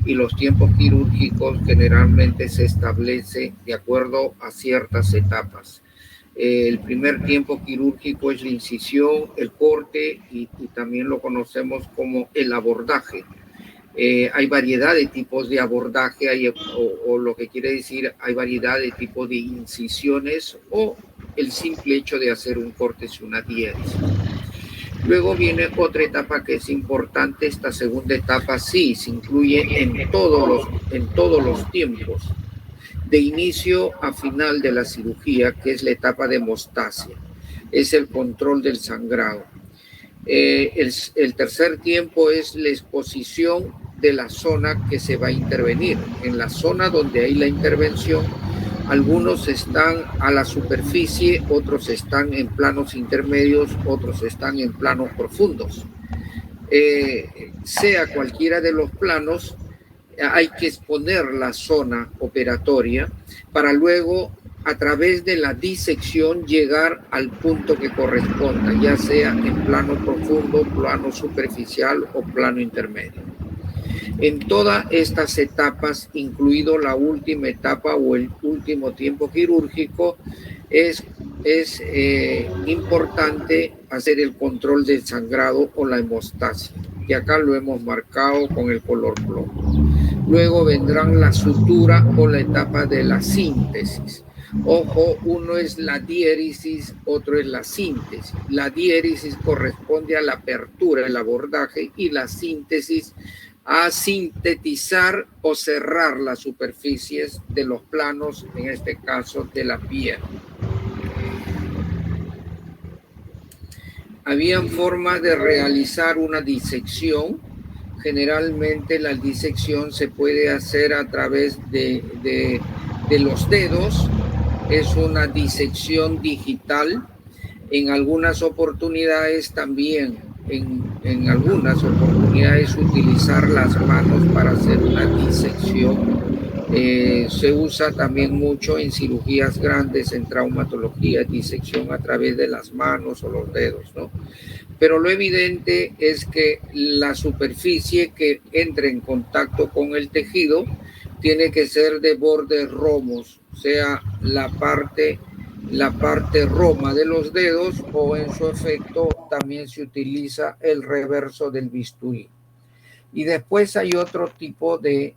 y los tiempos quirúrgicos generalmente se establece de acuerdo a ciertas etapas. El primer tiempo quirúrgico es la incisión, el corte y también lo conocemos como el abordaje. Hay variedad de tipos de abordaje o lo que quiere decir hay variedad de tipos de incisiones o el simple hecho de hacer un corte es una diéresis. Luego viene otra etapa que es importante. Esta segunda etapa sí se incluye en todos los tiempos, de inicio a final de la cirugía, que es la etapa de hemostasia. Es el control del sangrado. El tercer tiempo es la exposición de la zona que se va a intervenir. En la zona donde hay la intervención, algunos están a la superficie, otros están en planos intermedios, otros están en planos profundos. Sea cualquiera de los planos, hay que exponer la zona operatoria para luego, a través de la disección, llegar al punto que corresponda, ya sea en plano profundo, plano superficial o plano intermedio. En todas estas etapas, incluido la última etapa o el último tiempo quirúrgico, es importante hacer el control del sangrado o la hemostasia, que acá lo hemos marcado con el color plomo. Luego vendrán la sutura o la etapa de la síntesis. Ojo, uno es la diéresis, otro es la síntesis. La diéresis corresponde a la apertura, el abordaje, y la síntesis a sintetizar o cerrar las superficies de los planos, en este caso de la piel. Habían formas de realizar una disección. Generalmente la disección se puede hacer a través de los dedos. Es una disección digital. En algunas oportunidades también, en algunas oportunidades, utilizar las manos para hacer una disección. Se usa también mucho en cirugías grandes, en traumatología, disección a través de las manos o los dedos, ¿no? Pero lo evidente es que la superficie que entre en contacto con el tejido tiene que ser de bordes romos, sea la parte roma de los dedos, o en su efecto también se utiliza el reverso del bisturí. Y después hay otro tipo de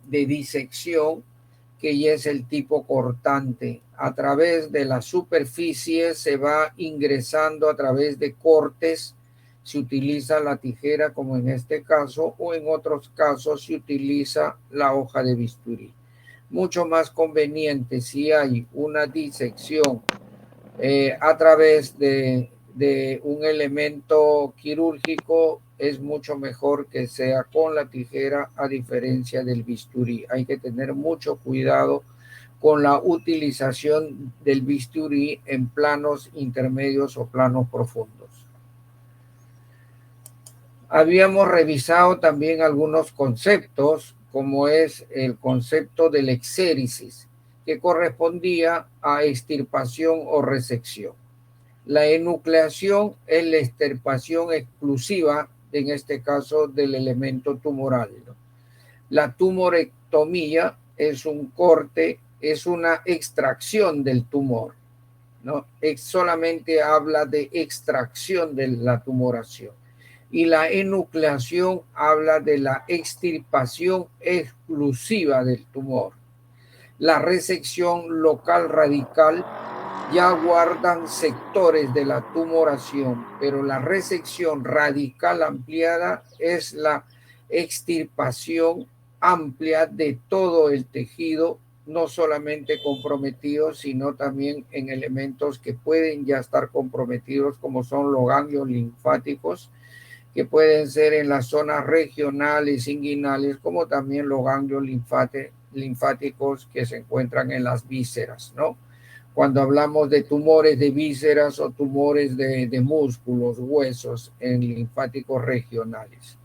disección, que ya es el tipo cortante. A través de la superficie se va ingresando a través de cortes. Se utiliza la tijera, como en este caso, o en otros casos se utiliza la hoja de bisturí. Mucho más conveniente si hay una disección a través de un elemento quirúrgico, es mucho mejor que sea con la tijera, a diferencia del bisturí. Hay que tener mucho cuidado con la utilización del bisturí en planos intermedios o planos profundos. Habíamos revisado también algunos conceptos, como es el concepto de la exéresis, que correspondía a extirpación o resección. La enucleación es la extirpación exclusiva, en este caso, del elemento tumoral, ¿no? La tumorectomía es un corte, es una extracción del tumor, ¿no? Solamente habla de extracción de la tumoración. Y la enucleación habla de la extirpación exclusiva del tumor. La resección local radical ya guardan sectores de la tumoración, pero la resección radical ampliada es la extirpación amplia de todo el tejido, no solamente comprometido, sino también en elementos que pueden ya estar comprometidos, como son los ganglios linfáticos, que pueden ser en las zonas regionales, inguinales, como también los ganglios linfáticos que se encuentran en las vísceras, ¿no? Cuando hablamos de tumores de vísceras o tumores de músculos, huesos en linfáticos regionales,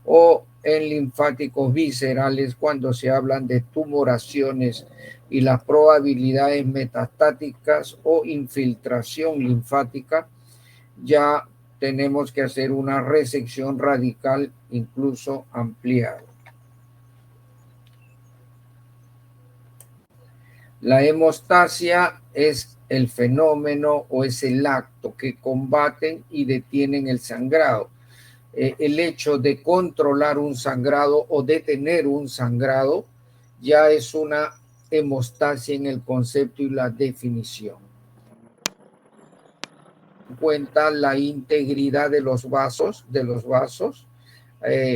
o en linfáticos viscerales, cuando se hablan de tumoraciones y las probabilidades metastáticas o infiltración linfática, ya tenemos que hacer una resección radical, incluso ampliada. La hemostasia es el fenómeno o es el acto que combaten y detienen el sangrado. El hecho de controlar un sangrado o detener un sangrado ya es una hemostasia en el concepto y la definición. Cuenta la integridad de los vasos,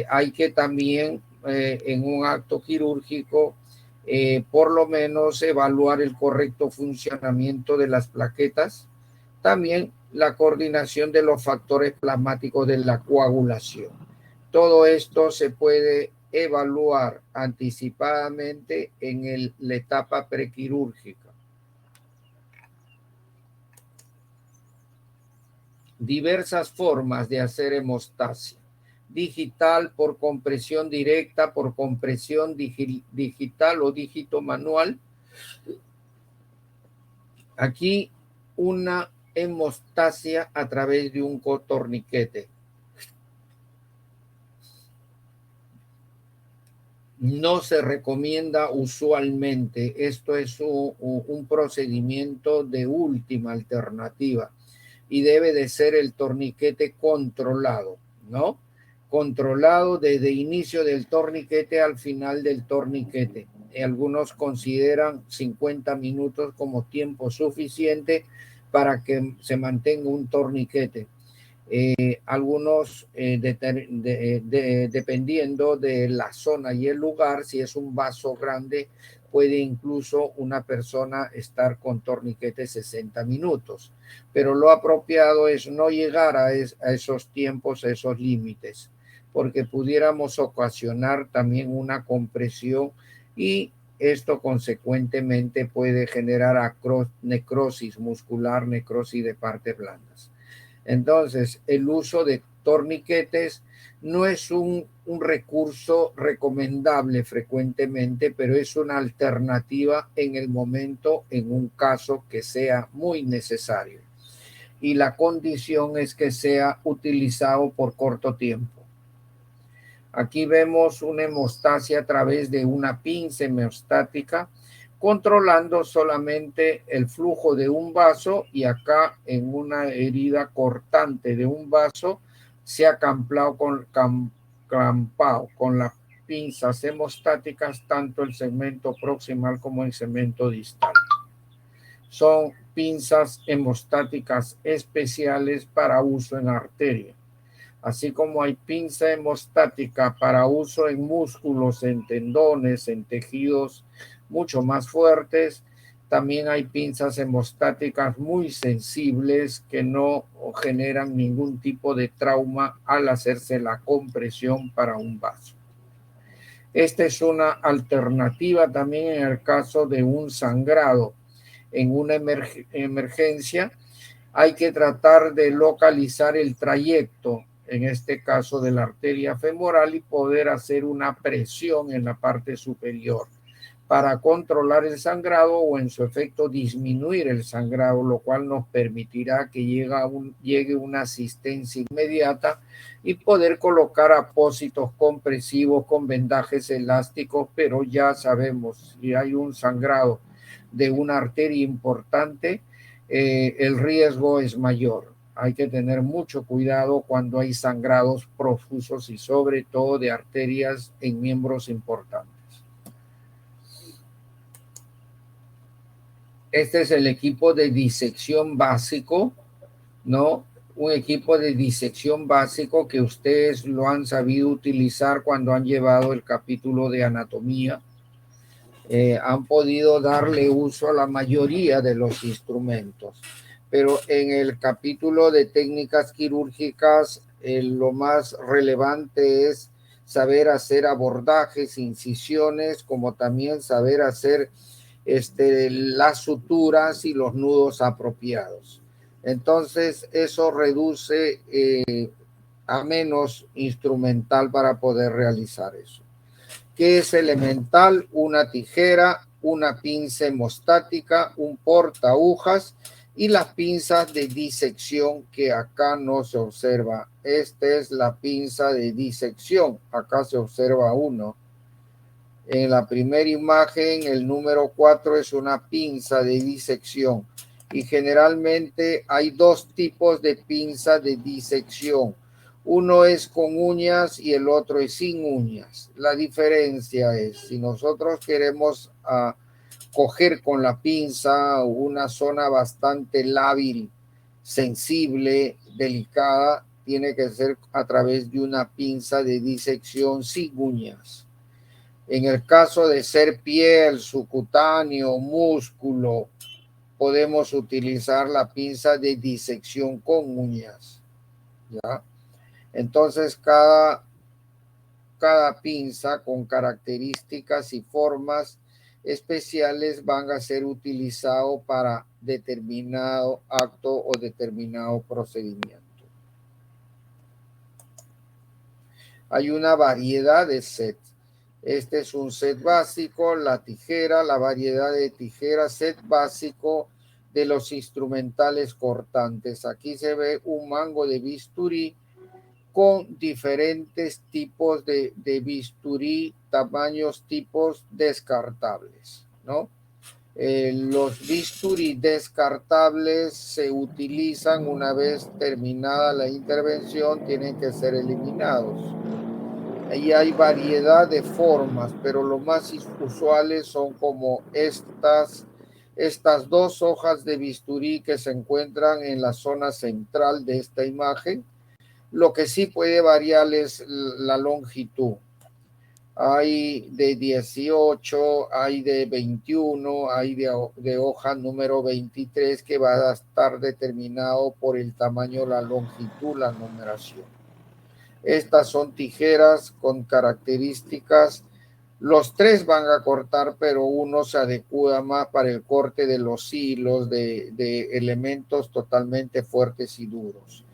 hay que también en un acto quirúrgico por lo menos evaluar el correcto funcionamiento de las plaquetas, también la coordinación de los factores plasmáticos de la coagulación. Todo esto se puede evaluar anticipadamente en la etapa prequirúrgica. Diversas formas de hacer hemostasia. Digital por compresión directa, por compresión digital o dígito manual. Aquí una hemostasia a través de un torniquete. No se recomienda usualmente. Esto es un procedimiento de última alternativa y debe de ser el torniquete controlado, ¿no? Controlado desde inicio del torniquete al final del torniquete. Algunos consideran 50 minutos como tiempo suficiente para que se mantenga un torniquete. Algunos, dependiendo de la zona y el lugar, si es un vaso grande, puede incluso una persona estar con torniquete 60 minutos. Pero lo apropiado es no llegar a esos tiempos, a esos límites, porque pudiéramos ocasionar también una compresión y esto consecuentemente puede generar necrosis muscular, necrosis de partes blandas. Entonces, el uso de torniquetes no es un recurso recomendable frecuentemente, pero es una alternativa en el momento, en un caso que sea muy necesario. Y la condición es que sea utilizado por corto tiempo. Aquí vemos una hemostasia a través de una pinza hemostática, controlando solamente el flujo de un vaso, y acá en una herida cortante de un vaso se ha clampado con las pinzas hemostáticas tanto el segmento proximal como el segmento distal. Son pinzas hemostáticas especiales para uso en arteria. Así como hay pinza hemostática para uso en músculos, en tendones, en tejidos mucho más fuertes, también hay pinzas hemostáticas muy sensibles que no generan ningún tipo de trauma al hacerse la compresión para un vaso. Esta es una alternativa también en el caso de un sangrado. En una emergencia hay que tratar de localizar el trayecto, en este caso de la arteria femoral, y poder hacer una presión en la parte superior para controlar el sangrado o en su efecto disminuir el sangrado, lo cual nos permitirá que llegue una asistencia inmediata y poder colocar apósitos compresivos con vendajes elásticos, pero ya sabemos, si hay un sangrado de una arteria importante, el riesgo es mayor. Hay que tener mucho cuidado cuando hay sangrados profusos y sobre todo de arterias en miembros importantes. Este es el equipo de disección básico, ¿no? Un equipo de disección básico que ustedes lo han sabido utilizar cuando han llevado el capítulo de anatomía. Han podido darle uso a la mayoría de los instrumentos. Pero en el capítulo de técnicas quirúrgicas, lo más relevante es saber hacer abordajes, incisiones, como también saber hacer las suturas y los nudos apropiados. Entonces, eso reduce a menos instrumental para poder realizar eso. ¿Qué es elemental? Una tijera, una pinza hemostática, un porta agujas y las pinzas de disección que acá no se observa. Esta es la pinza de disección. Acá se observa uno. En la primera imagen, el número 4 es una pinza de disección. Y generalmente hay dos tipos de pinza de disección. Uno es con uñas y el otro es sin uñas. La diferencia es, si nosotros queremos coger con la pinza una zona bastante lábil, sensible, delicada, tiene que ser a través de una pinza de disección sin uñas. En el caso de ser piel, subcutáneo, músculo, podemos utilizar la pinza de disección con uñas, ¿ya? Entonces, cada pinza con características y formas especiales van a ser utilizados para determinado acto o determinado procedimiento. Hay una variedad de sets. Este es un set básico, la tijera, la variedad de tijeras, set básico de los instrumentales cortantes. Aquí se ve un mango de bisturí con diferentes tipos de bisturí, tamaños, tipos descartables, ¿no? Los bisturí descartables se utilizan una vez terminada la intervención, tienen que ser eliminados. Ahí hay variedad de formas, pero lo más usuales son como estas dos hojas de bisturí que se encuentran en la zona central de esta imagen. Lo que sí puede variar es la longitud. Hay de 18, hay de 21, hay de hoja número 23 que va a estar determinado por el tamaño, la longitud, la numeración. Estas son tijeras con características. Los tres van a cortar, pero uno se adecua más para el corte de los hilos, de elementos totalmente fuertes y duros.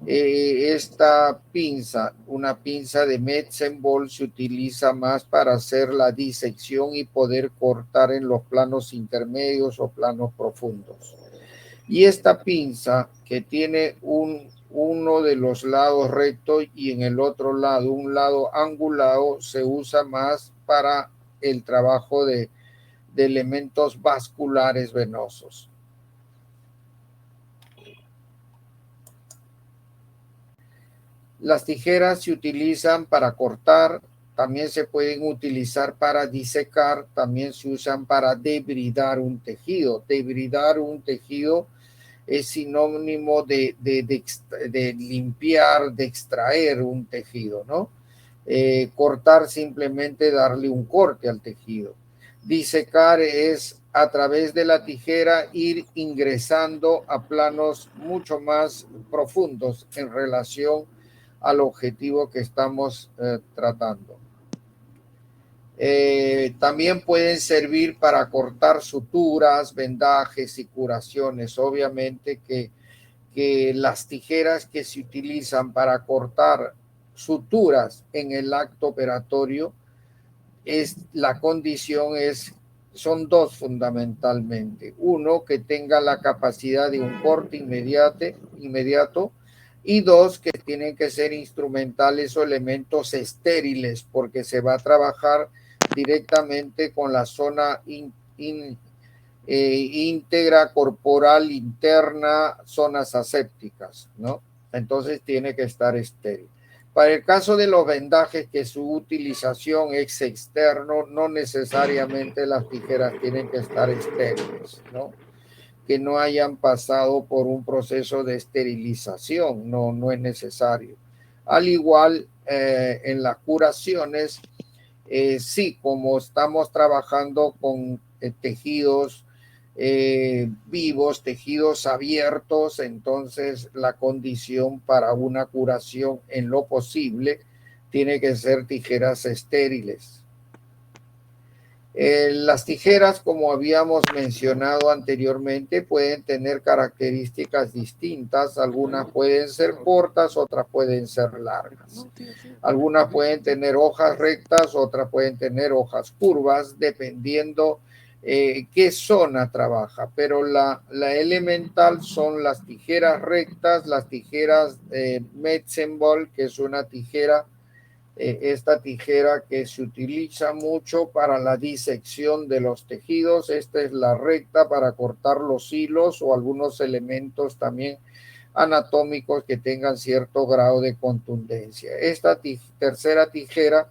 Esta pinza, una pinza de Metzenbol, se utiliza más para hacer la disección y poder cortar en los planos intermedios o planos profundos. Y esta pinza que tiene uno de los lados recto y en el otro lado un lado angulado, se usa más para el trabajo de elementos vasculares venosos. Las tijeras se utilizan para cortar, también se pueden utilizar para disecar, también se usan para debridar un tejido. Debridar un tejido es sinónimo de limpiar, de extraer un tejido, ¿no? Cortar, simplemente darle un corte al tejido. Disecar es a través de la tijera ir ingresando a planos mucho más profundos en relación al objetivo que estamos tratando. También pueden servir para cortar suturas, vendajes y curaciones. Obviamente que las tijeras que se utilizan para cortar suturas en el acto operatorio, la condición son dos fundamentalmente. Uno, que tenga la capacidad de un corte inmediato, y dos, que tienen que ser instrumentales o elementos estériles, porque se va a trabajar directamente con la zona íntegra, corporal, interna, zonas asépticas, ¿no? Entonces tiene que estar estéril. Para el caso de los vendajes que su utilización es externo, no necesariamente las tijeras tienen que estar estériles, ¿no? Que no hayan pasado por un proceso de esterilización, no es necesario. Al igual, en las curaciones, sí, como estamos trabajando con tejidos vivos, tejidos abiertos, entonces la condición para una curación en lo posible tiene que ser tijeras estériles. Las tijeras, como habíamos mencionado anteriormente, pueden tener características distintas. Algunas pueden ser cortas, otras pueden ser largas. Algunas pueden tener hojas rectas, otras pueden tener hojas curvas, dependiendo qué zona trabaja. Pero la elemental son las tijeras rectas, las tijeras Metzenbol, que es una tijera esta tijera que se utiliza mucho para la disección de los tejidos. Esta es la recta para cortar los hilos o algunos elementos también anatómicos que tengan cierto grado de contundencia. Esta tercera tijera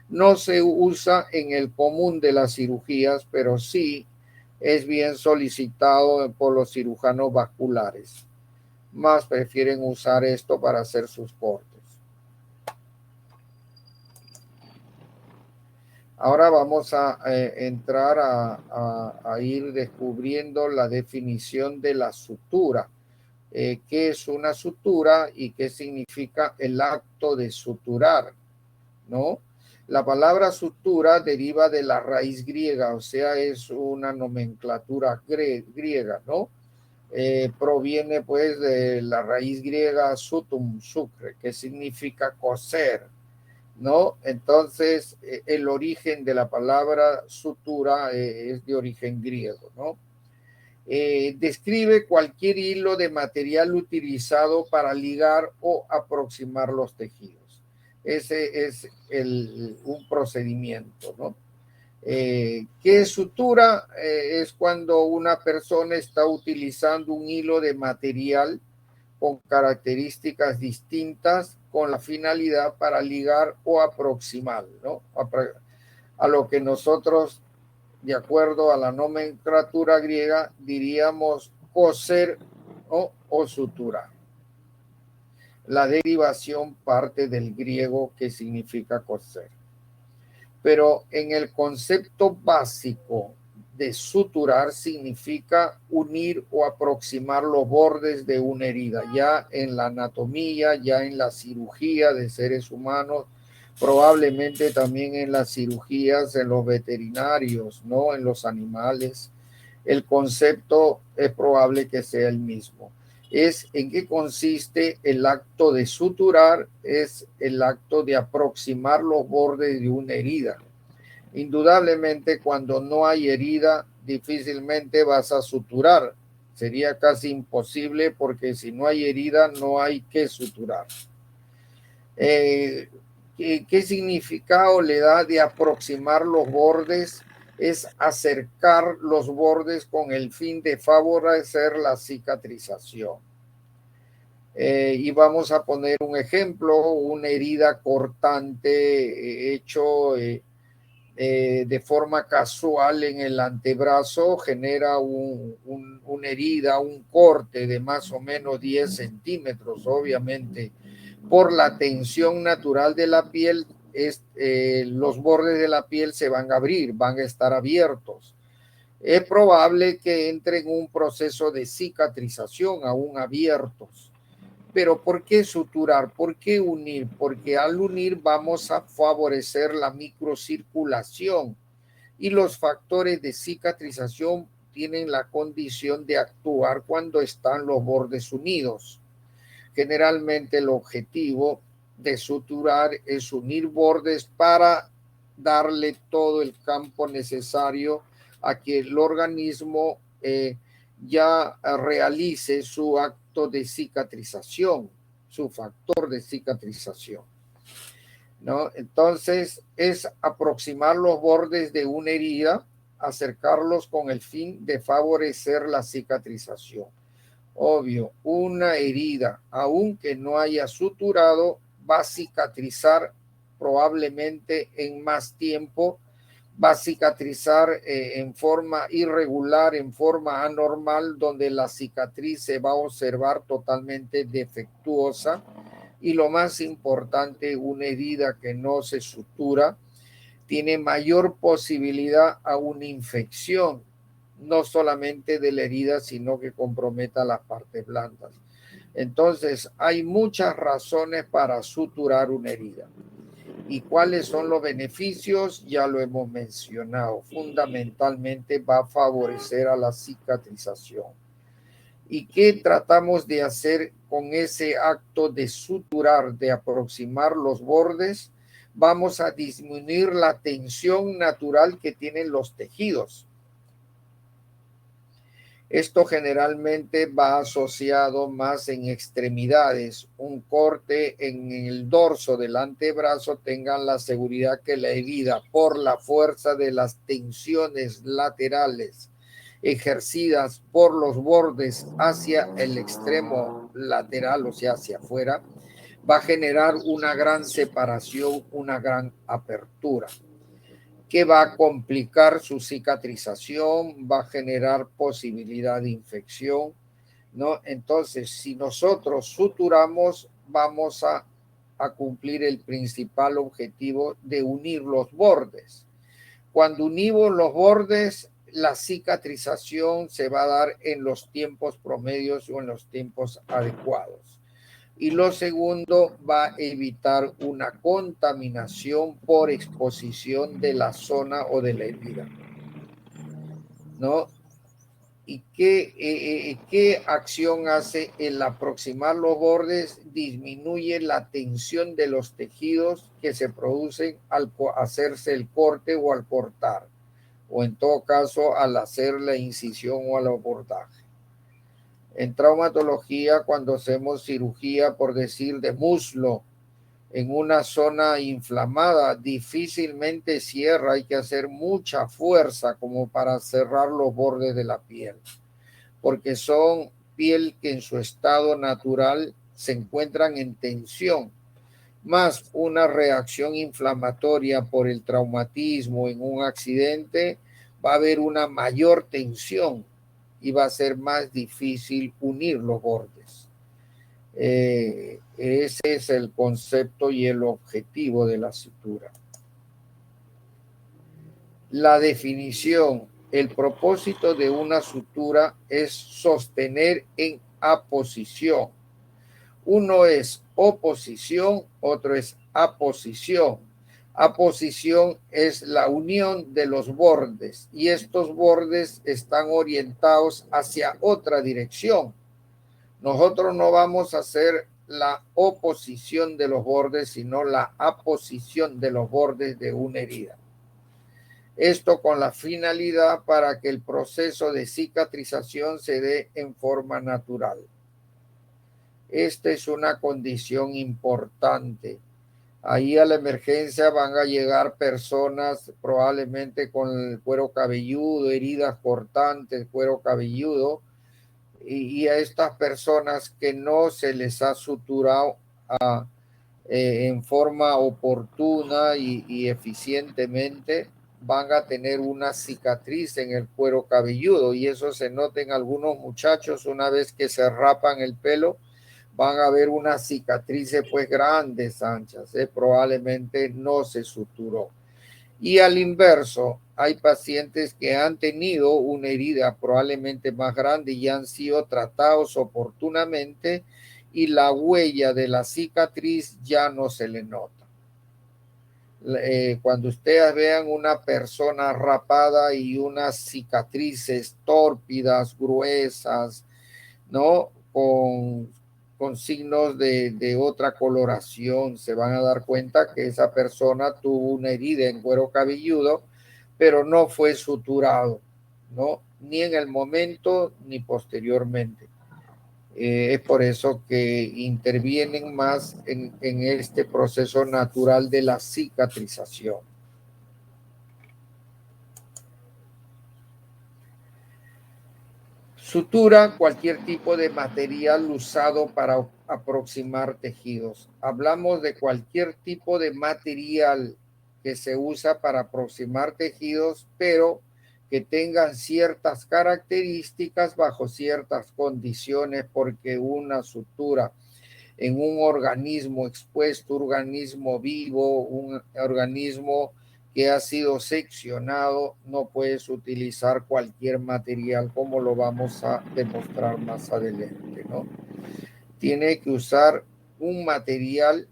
no se usa en el común de las cirugías, pero sí es bien solicitado por los cirujanos vasculares. Más prefieren usar esto para hacer sus cortes. Ahora vamos a entrar a ir descubriendo la definición de la sutura. ¿Qué es una sutura y qué significa el acto de suturar? ¿No? La palabra sutura deriva de la raíz griega, o sea, es una nomenclatura griega, ¿no? Proviene pues de la raíz griega sutum, sucre, que significa coser, ¿no? Entonces, el origen de la palabra sutura es de origen griego, ¿no? Describe cualquier hilo de material utilizado para ligar o aproximar los tejidos. Ese es un procedimiento, ¿no? ¿Qué es sutura? Es cuando una persona está utilizando un hilo de material con características distintas con la finalidad para ligar o aproximar, ¿no? A lo que nosotros, de acuerdo a la nomenclatura griega, diríamos coser o sutura. La derivación parte del griego que significa coser. Pero en el concepto básico de suturar significa unir o aproximar los bordes de una herida. Ya en la anatomía, ya en la cirugía de seres humanos, probablemente también en las cirugías en los veterinarios, ¿no? En los animales, el concepto es probable que sea el mismo. Es en qué consiste el acto de suturar, es el acto de aproximar los bordes de una herida. Indudablemente, cuando no hay herida, difícilmente vas a suturar. Sería casi imposible porque si no hay herida, no hay que suturar. ¿Qué significado le da de aproximar los bordes? Es acercar los bordes con el fin de favorecer la cicatrización. Y vamos a poner un ejemplo, una herida cortante hecho de forma casual en el antebrazo genera una herida, un corte de más o menos 10 centímetros, obviamente. Por la tensión natural de la piel, los bordes de la piel se van a abrir, van a estar abiertos. Es probable que entre en un proceso de cicatrización aún abiertos. Pero ¿por qué suturar? ¿Por qué unir? Porque al unir vamos a favorecer la microcirculación y los factores de cicatrización tienen la condición de actuar cuando están los bordes unidos. Generalmente el objetivo de suturar es unir bordes para darle todo el campo necesario a que el organismo ya realice su acto de cicatrización, su factor de cicatrización, ¿no? Entonces es aproximar los bordes de una herida, acercarlos con el fin de favorecer la cicatrización. Obvio, una herida, aunque no haya suturado, va a cicatrizar probablemente en más tiempo, va a cicatrizar en forma irregular, en forma anormal, donde la cicatriz se va a observar totalmente defectuosa. Y lo más importante, una herida que no se sutura tiene mayor posibilidad a una infección, no solamente de la herida, sino que comprometa las partes blandas. Entonces, hay muchas razones para suturar una herida. ¿Y cuáles son los beneficios? Ya lo hemos mencionado. Fundamentalmente va a favorecer a la cicatrización. ¿Y qué tratamos de hacer con ese acto de suturar, de aproximar los bordes? Vamos a disminuir la tensión natural que tienen los tejidos. Esto generalmente va asociado más en extremidades. Un corte en el dorso del antebrazo, tengan la seguridad que la herida, por la fuerza de las tensiones laterales ejercidas por los bordes hacia el extremo lateral, o sea, hacia afuera, va a generar una gran separación, una gran apertura, que va a complicar su cicatrización, va a generar posibilidad de infección, ¿no? Entonces, si nosotros suturamos, vamos a cumplir el principal objetivo de unir los bordes. Cuando unimos los bordes, la cicatrización se va a dar en los tiempos promedios o en los tiempos adecuados. Y lo segundo, va a evitar una contaminación por exposición de la zona o de la herida, ¿no? ¿Y qué acción hace el aproximar los bordes? Disminuye la tensión de los tejidos que se producen al hacerse el corte o al cortar, o en todo caso al hacer la incisión o al abordaje. En traumatología, cuando hacemos cirugía, por decir, de muslo en una zona inflamada, difícilmente cierra, hay que hacer mucha fuerza como para cerrar los bordes de la piel, porque son piel que en su estado natural se encuentran en tensión, más una reacción inflamatoria por el traumatismo en un accidente, va a haber una mayor tensión y va a ser más difícil unir los bordes. Ese es el concepto y el objetivo de la sutura. La definición, el propósito de una sutura es sostener en aposición. Uno es oposición, otro es aposición. Aposición es la unión de los bordes y estos bordes están orientados hacia otra dirección. Nosotros no vamos a hacer la oposición de los bordes, sino la aposición de los bordes de una herida. Esto con la finalidad para que el proceso de cicatrización se dé en forma natural. Esta es una condición importante. Ahí a la emergencia van a llegar personas probablemente con el cuero cabelludo, heridas cortantes, cuero cabelludo, y a estas personas que no se les ha suturado en forma oportuna y eficientemente, van a tener una cicatriz en el cuero cabelludo, y eso se nota en algunos muchachos una vez que se rapan el pelo, van a ver unas cicatrices pues grandes, anchas, probablemente no se suturó. Y al inverso, hay pacientes que han tenido una herida probablemente más grande y han sido tratados oportunamente y la huella de la cicatriz ya no se le nota. Cuando ustedes vean una persona rapada y unas cicatrices tórpidas, gruesas, ¿no? Con signos de otra coloración, se van a dar cuenta que esa persona tuvo una herida en cuero cabelludo, pero no fue suturado, ¿no? Ni en el momento ni posteriormente. Es por eso que intervienen más en este proceso natural de la cicatrización. Sutura, cualquier tipo de material usado para aproximar tejidos. Hablamos de cualquier tipo de material que se usa para aproximar tejidos, pero que tengan ciertas características bajo ciertas condiciones, porque una sutura en un organismo expuesto, un organismo vivo, un organismo que ha sido seccionado, no puedes utilizar cualquier material, como lo vamos a demostrar más adelante, ¿no? Tiene que usar un material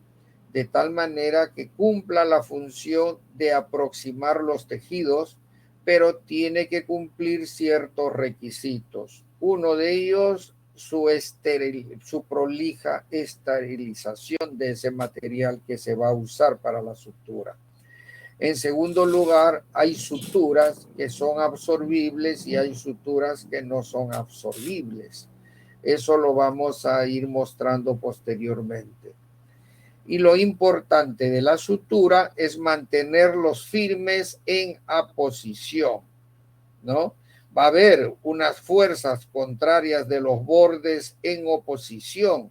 de tal manera que cumpla la función de aproximar los tejidos, pero tiene que cumplir ciertos requisitos. Uno de ellos, su prolija esterilización de ese material que se va a usar para la sutura. En segundo lugar, hay suturas que son absorbibles y hay suturas que no son absorbibles. Eso lo vamos a ir mostrando posteriormente. Y lo importante de la sutura es mantenerlos firmes en aposición, ¿no? Va a haber unas fuerzas contrarias de los bordes en oposición.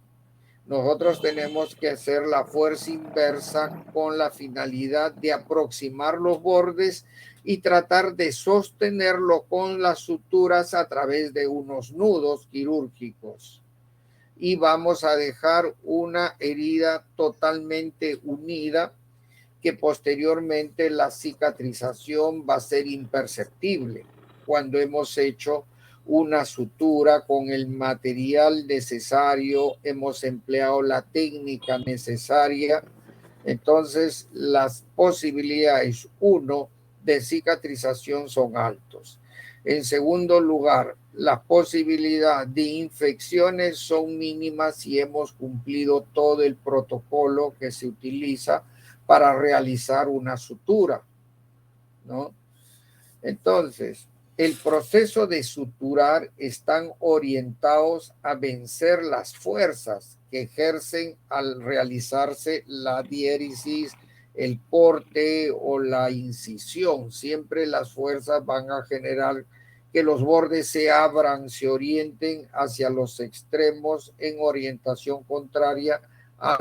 Nosotros tenemos que hacer la fuerza inversa con la finalidad de aproximar los bordes y tratar de sostenerlo con las suturas a través de unos nudos quirúrgicos. Y vamos a dejar una herida totalmente unida que posteriormente la cicatrización va a ser imperceptible cuando hemos hecho una sutura con el material necesario, hemos empleado la técnica necesaria. Entonces las posibilidades, uno, de cicatrización son altos. En segundo lugar, la posibilidad de infecciones son mínimas si hemos cumplido todo el protocolo que se utiliza para realizar una sutura, ¿no? Entonces, el proceso de suturar están orientados a vencer las fuerzas que ejercen al realizarse la diéresis, el corte o la incisión. Siempre las fuerzas van a generar que los bordes se abran, se orienten hacia los extremos en orientación contraria a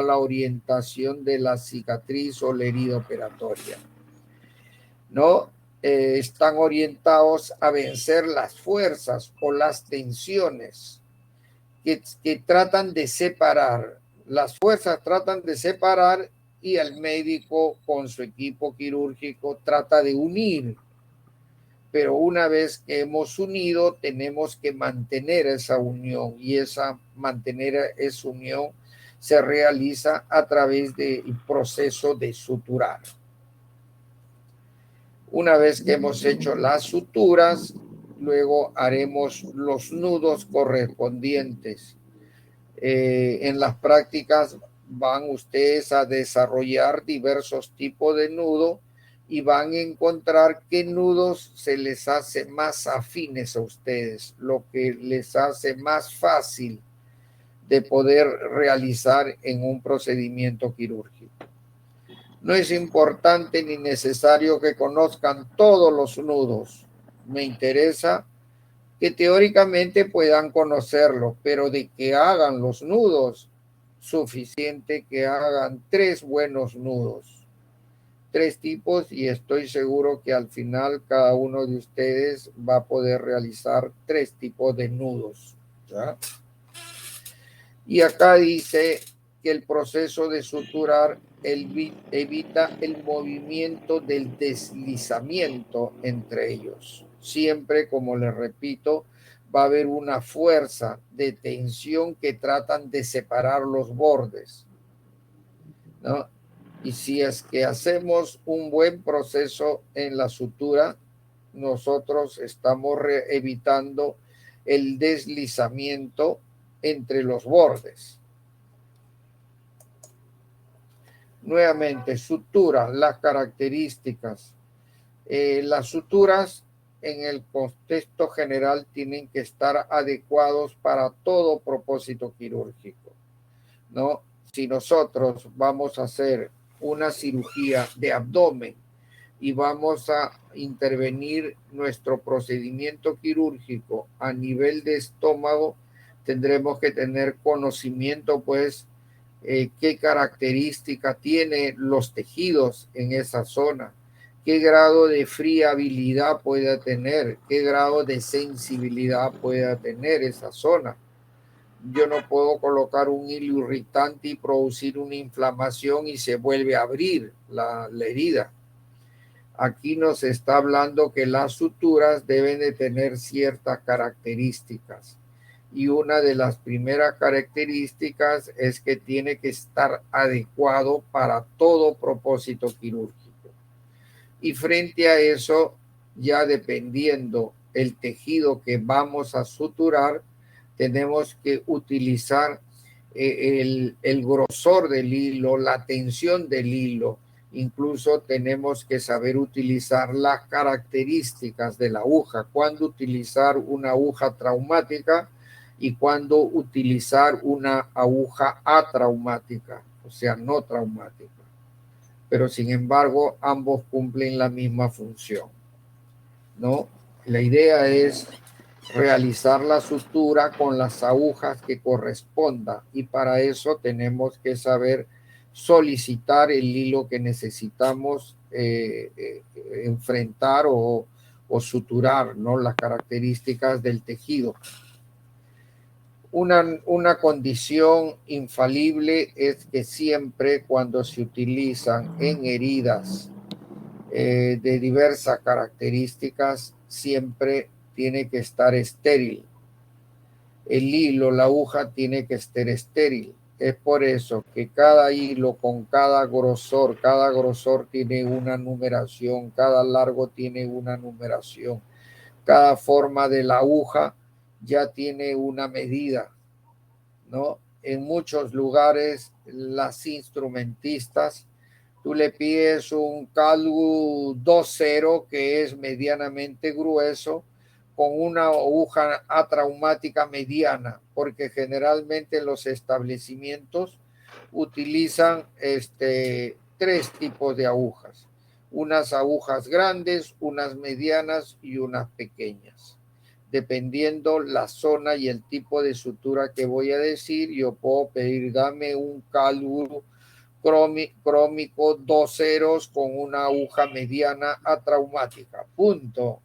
la orientación de la cicatriz o la herida operatoria, ¿no? Están orientados a vencer las fuerzas o las tensiones que tratan de separar. Las fuerzas tratan de separar y el médico con su equipo quirúrgico trata de unir. Pero una vez que hemos unido, tenemos que mantener esa unión y mantener esa unión se realiza a través del proceso de suturar. Una vez que hemos hecho las suturas, luego haremos los nudos correspondientes. En las prácticas van ustedes a desarrollar diversos tipos de nudos y van a encontrar qué nudos se les hace más afines a ustedes, lo que les hace más fácil de poder realizar en un procedimiento quirúrgico. No es importante ni necesario que conozcan todos los nudos. Me interesa que teóricamente puedan conocerlos, pero de que hagan los nudos, suficiente que hagan 3 buenos nudos. 3 tipos y estoy seguro que al final cada uno de ustedes va a poder realizar 3 tipos de nudos, ¿ya? Y acá dice que el proceso de suturar evita el movimiento del deslizamiento entre ellos. Siempre, como les repito, va a haber una fuerza de tensión que tratan de separar los bordes, ¿no? Y si es que hacemos un buen proceso en la sutura, nosotros estamos evitando el deslizamiento entre los bordes. Nuevamente, sutura, las características. Las suturas en el contexto general tienen que estar adecuados para todo propósito quirúrgico, ¿no? Si nosotros vamos a hacer una cirugía de abdomen y vamos a intervenir nuestro procedimiento quirúrgico a nivel de estómago, tendremos que tener conocimiento, pues, qué característica tienen los tejidos en esa zona, qué grado de friabilidad puede tener, qué grado de sensibilidad puede tener esa zona. Yo no puedo colocar un hilo irritante y producir una inflamación y se vuelve a abrir la herida. Aquí nos está hablando que las suturas deben de tener ciertas características. Y una de las primeras características es que tiene que estar adecuado para todo propósito quirúrgico. Y frente a eso, ya dependiendo el tejido que vamos a suturar, tenemos que utilizar el grosor del hilo, la tensión del hilo, Incluso tenemos que saber utilizar las características de la aguja, cuándo utilizar una aguja traumática y cuándo utilizar una aguja atraumática, o sea, no traumática. Pero sin embargo, ambos cumplen la misma función, ¿no? La idea es realizar la sutura con las agujas que corresponda y para eso tenemos que saber solicitar el hilo que necesitamos enfrentar o suturar, ¿no? Las características del tejido. Una condición infalible es que siempre cuando se utilizan en heridas de diversas características, siempre tiene que estar estéril. El hilo, la aguja tiene que estar estéril. Es por eso que cada hilo con cada grosor tiene una numeración, cada largo tiene una numeración, cada forma de la aguja ya tiene una medida, ¿no? En muchos lugares, las instrumentistas, tú le pides un Calgu 2.0 que es medianamente grueso con una aguja atraumática mediana, porque generalmente los establecimientos utilizan tres tipos de agujas, unas agujas grandes, unas medianas y unas pequeñas. Dependiendo la zona y el tipo de sutura que voy a decir, yo puedo pedir, dame un Calgu crómico 2.0 con una aguja mediana atraumática. Punto.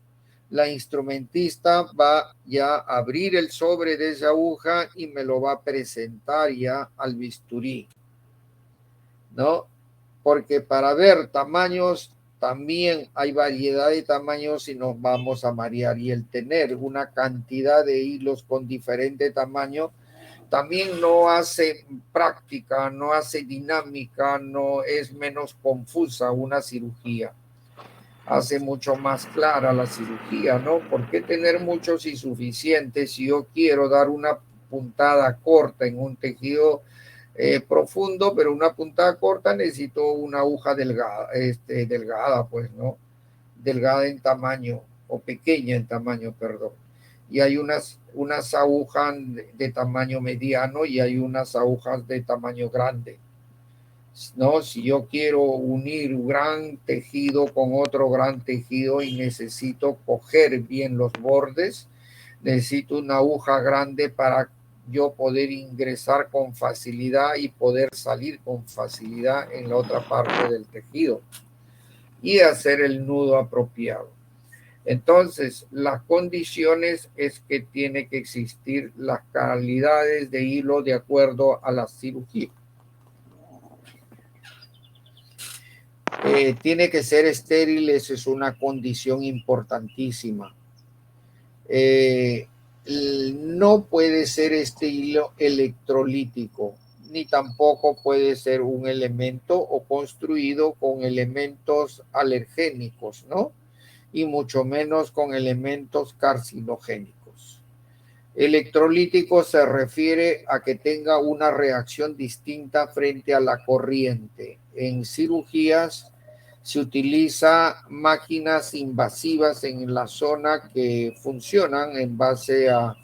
La instrumentista va ya a abrir el sobre de esa aguja y me lo va a presentar ya al bisturí, ¿no? Porque para ver tamaños también hay variedad de tamaños y nos vamos a marear. Y el tener una cantidad de hilos con diferente tamaño también no hace práctica, no hace dinámica, no es menos confusa una cirugía. Hace mucho más clara la cirugía, ¿no? ¿Por qué tener muchos insuficientes si yo quiero dar una puntada corta en un tejido profundo, pero una puntada corta necesito una aguja delgada, delgada, pues, ¿no? Delgada en tamaño o pequeña en tamaño, perdón. Y hay unas agujas de tamaño mediano y hay unas agujas de tamaño grande, ¿no? Si yo quiero unir un gran tejido con otro gran tejido y necesito coger bien los bordes, necesito una aguja grande para yo poder ingresar con facilidad y poder salir con facilidad en la otra parte del tejido y hacer el nudo apropiado. Entonces, las condiciones es que tiene que existir las calidades de hilo de acuerdo a la cirugía. Tiene que ser estéril, eso es una condición importantísima. No puede ser este hilo electrolítico, ni tampoco puede ser un elemento o construido con elementos alergénicos, ¿no? Y mucho menos con elementos carcinogénicos. Electrolítico se refiere a que tenga una reacción distinta frente a la corriente. En cirugías se utiliza máquinas invasivas en la zona que funcionan en base a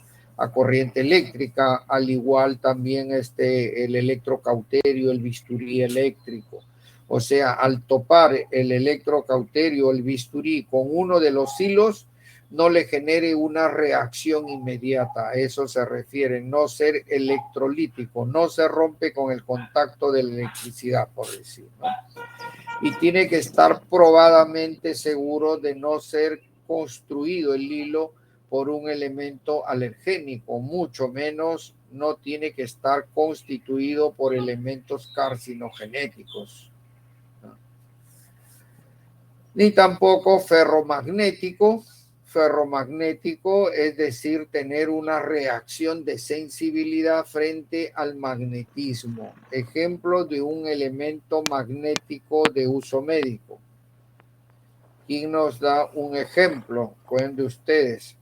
corriente eléctrica, al igual también el electrocauterio, el bisturí eléctrico. O sea, al topar el electrocauterio, el bisturí con uno de los hilos, no le genere una reacción inmediata. A eso se refiere, no ser electrolítico, no se rompe con el contacto de la electricidad, por decir, ¿no? Y tiene que estar probadamente seguro de no ser construido el hilo por un elemento alergénico, mucho menos no tiene que estar constituido por elementos carcinogenéticos, ¿no? Ni tampoco ferromagnético. Ferromagnético es decir, tener una reacción de sensibilidad frente al magnetismo. Ejemplo de un elemento magnético de uso médico. ¿Quién nos da un ejemplo? ¿Pueden de ustedes?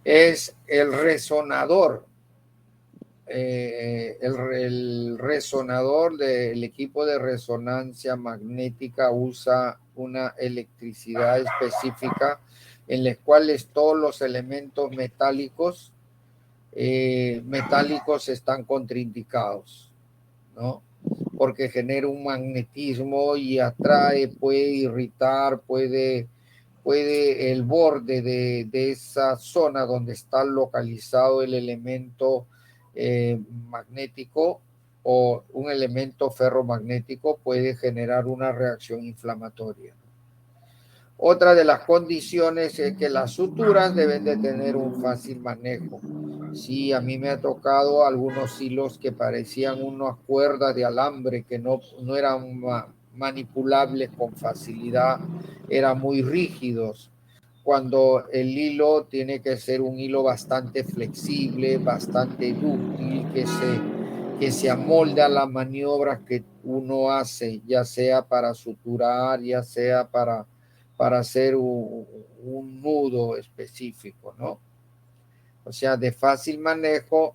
es el resonador. El resonador del equipo de resonancia magnética usa una electricidad específica en las cuales todos los elementos metálicos están contraindicados, ¿no? Porque genera un magnetismo y atrae, puede irritar, puede el borde de esa zona donde está localizado el elemento magnético o un elemento ferromagnético puede generar una reacción inflamatoria. Otra de las condiciones es que las suturas deben de tener un fácil manejo. Sí, a mí me ha tocado algunos hilos que parecían unas cuerdas de alambre que no eran manipulables con facilidad, eran muy rígidos. Cuando el hilo tiene que ser un hilo bastante flexible, bastante dúctil, que se amolda a las maniobras que uno hace, ya sea para suturar, ya sea para hacer un nudo específico, ¿no? O sea, de fácil manejo,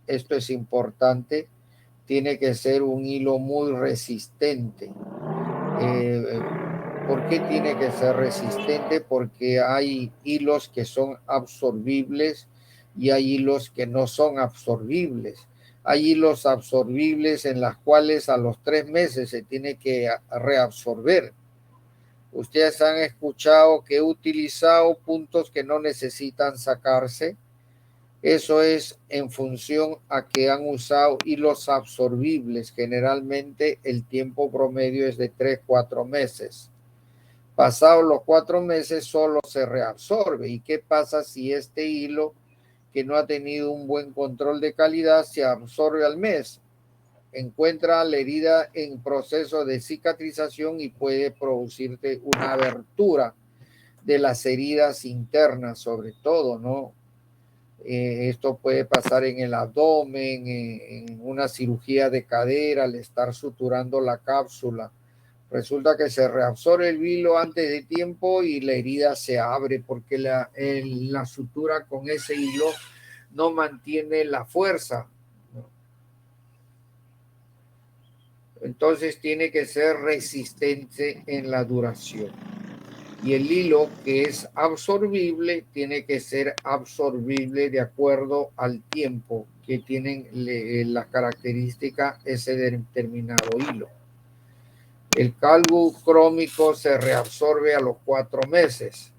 esto es importante, tiene que ser un hilo muy resistente. ¿Por qué tiene que ser resistente? Porque hay hilos que son absorbibles y hay hilos que no son absorbibles. Hay hilos absorbibles en las cuales a los 3 meses se tiene que reabsorber. Ustedes han escuchado que he utilizado puntos que no necesitan sacarse. Eso es en función a que han usado hilos absorbibles. Generalmente el tiempo promedio es de 3-4 meses. Pasados los 4 meses solo se reabsorbe. ¿Y qué pasa si este hilo que no ha tenido un buen control de calidad se absorbe al mes? Encuentra la herida en proceso de cicatrización y puede producirte una abertura de las heridas internas, sobre todo, ¿no? Esto puede pasar en el abdomen, en una cirugía de cadera, al estar suturando la cápsula. Resulta que se reabsorbe el hilo antes de tiempo y la herida se abre porque la sutura con ese hilo no mantiene la fuerza. Entonces tiene que ser resistente en la duración. Y el hilo que es absorbible tiene que ser absorbible de acuerdo al tiempo que tienen la característica ese determinado hilo. El calvo crómico se reabsorbe a los 4 meses.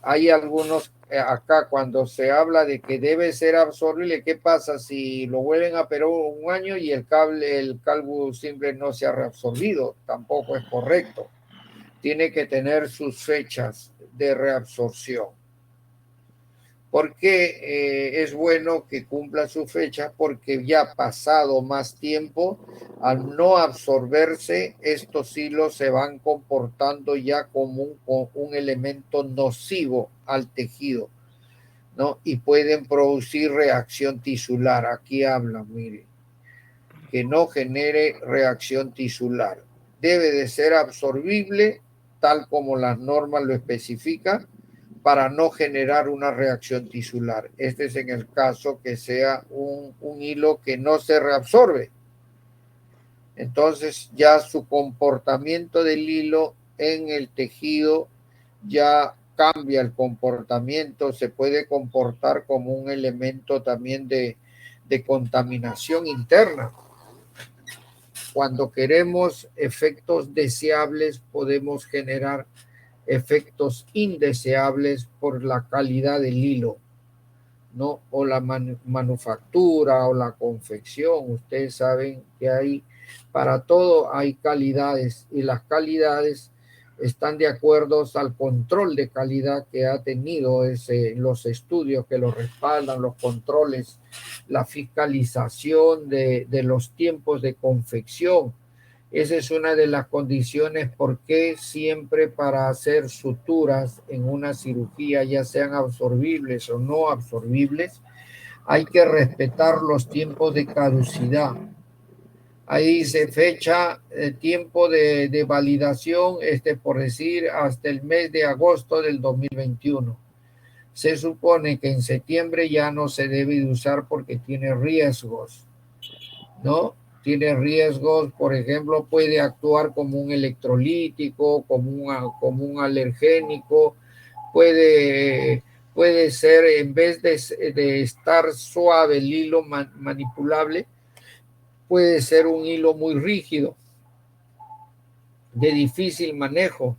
Hay algunos acá cuando se habla de que debe ser absorbible, ¿qué pasa si lo vuelven a operar un año y el calvo simple no se ha reabsorbido? Tampoco es correcto. Tiene que tener sus fechas de reabsorción. ¿Por qué es bueno que cumpla su fecha? Porque ya pasado más tiempo, al no absorberse, estos hilos se van comportando ya como un elemento nocivo al tejido, ¿no? Y pueden producir reacción tisular. Aquí habla, mire, que no genere reacción tisular. Debe de ser absorbible, tal como las normas lo especifican, para no generar una reacción tisular. Este es en el caso que sea un hilo que no se reabsorbe. Entonces ya su comportamiento del hilo en el tejido ya cambia el comportamiento, se puede comportar como un elemento también de contaminación interna. Cuando queremos efectos deseables, podemos generar efectos indeseables por la calidad del hilo, ¿no? O la manufactura o la confección. Ustedes saben que para todo hay calidades y las calidades están de acuerdo al control de calidad que ha tenido los estudios que lo respaldan, los controles, la fiscalización de los tiempos de confección. Esa es una de las condiciones por qué siempre para hacer suturas en una cirugía, ya sean absorbibles o no absorbibles, hay que respetar los tiempos de caducidad. Ahí dice fecha, tiempo de validación, por decir, hasta el mes de agosto del 2021. Se supone que en septiembre ya no se debe de usar porque tiene riesgos, ¿no? Tiene riesgos, por ejemplo, puede actuar como un electrolítico, como un alergénico, puede ser, en vez de estar suave el hilo manipulable, puede ser un hilo muy rígido, de difícil manejo,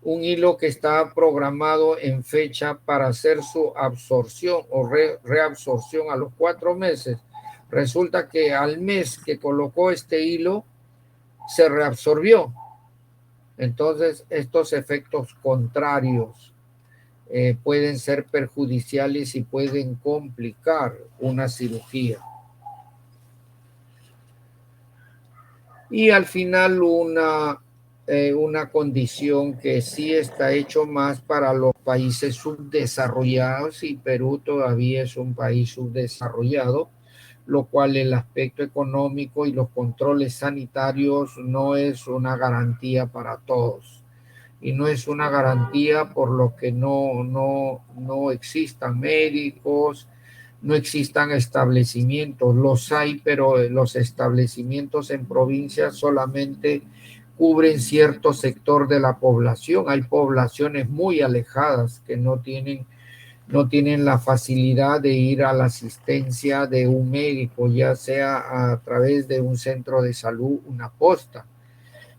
un hilo que está programado en fecha para hacer su absorción o reabsorción a los 4 meses. Resulta que al mes que colocó este hilo, se reabsorbió. Entonces, estos efectos contrarios pueden ser perjudiciales y pueden complicar una cirugía. Y al final una condición que sí está hecho más para los países subdesarrollados, y Perú todavía es un país subdesarrollado, lo cual el aspecto económico y los controles sanitarios no es una garantía para todos. Y no es una garantía por lo que no existan médicos, no existan establecimientos. Los hay, pero los establecimientos en provincias solamente cubren cierto sector de la población. Hay poblaciones muy alejadas que no tienen la facilidad de ir a la asistencia de un médico, ya sea a través de un centro de salud, una posta.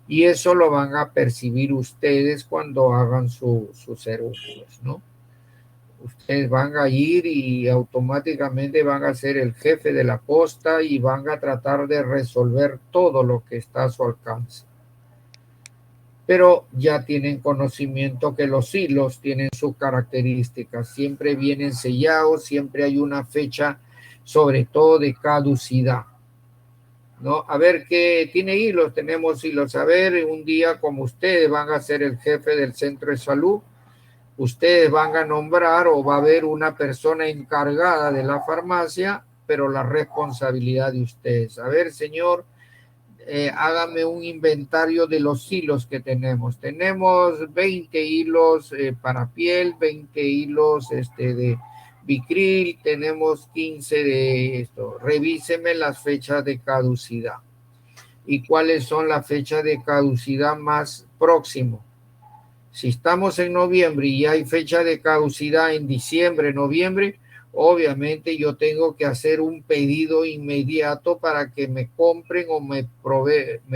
Y eso lo van a percibir ustedes cuando hagan sus servicios, ¿no? Ustedes van a ir y automáticamente van a ser el jefe de la posta y van a tratar de resolver todo lo que está a su alcance. Pero ya tienen conocimiento que los hilos tienen sus características, siempre vienen sellados, siempre hay una fecha, sobre todo de caducidad, ¿no? A ver qué tiene hilos, tenemos hilos. A ver, un día como ustedes van a ser el jefe del centro de salud, ustedes van a nombrar o va a haber una persona encargada de la farmacia, pero la responsabilidad de ustedes. A ver, señor, hágame un inventario de los hilos que tenemos. Tenemos 20 hilos para piel, 20 hilos de Bicril, tenemos 15 de esto. Revíseme las fechas de caducidad. ¿Y cuáles son las fechas de caducidad más próximas? Si estamos en noviembre y hay fecha de caducidad en diciembre, noviembre, obviamente yo tengo que hacer un pedido inmediato para que me compren o me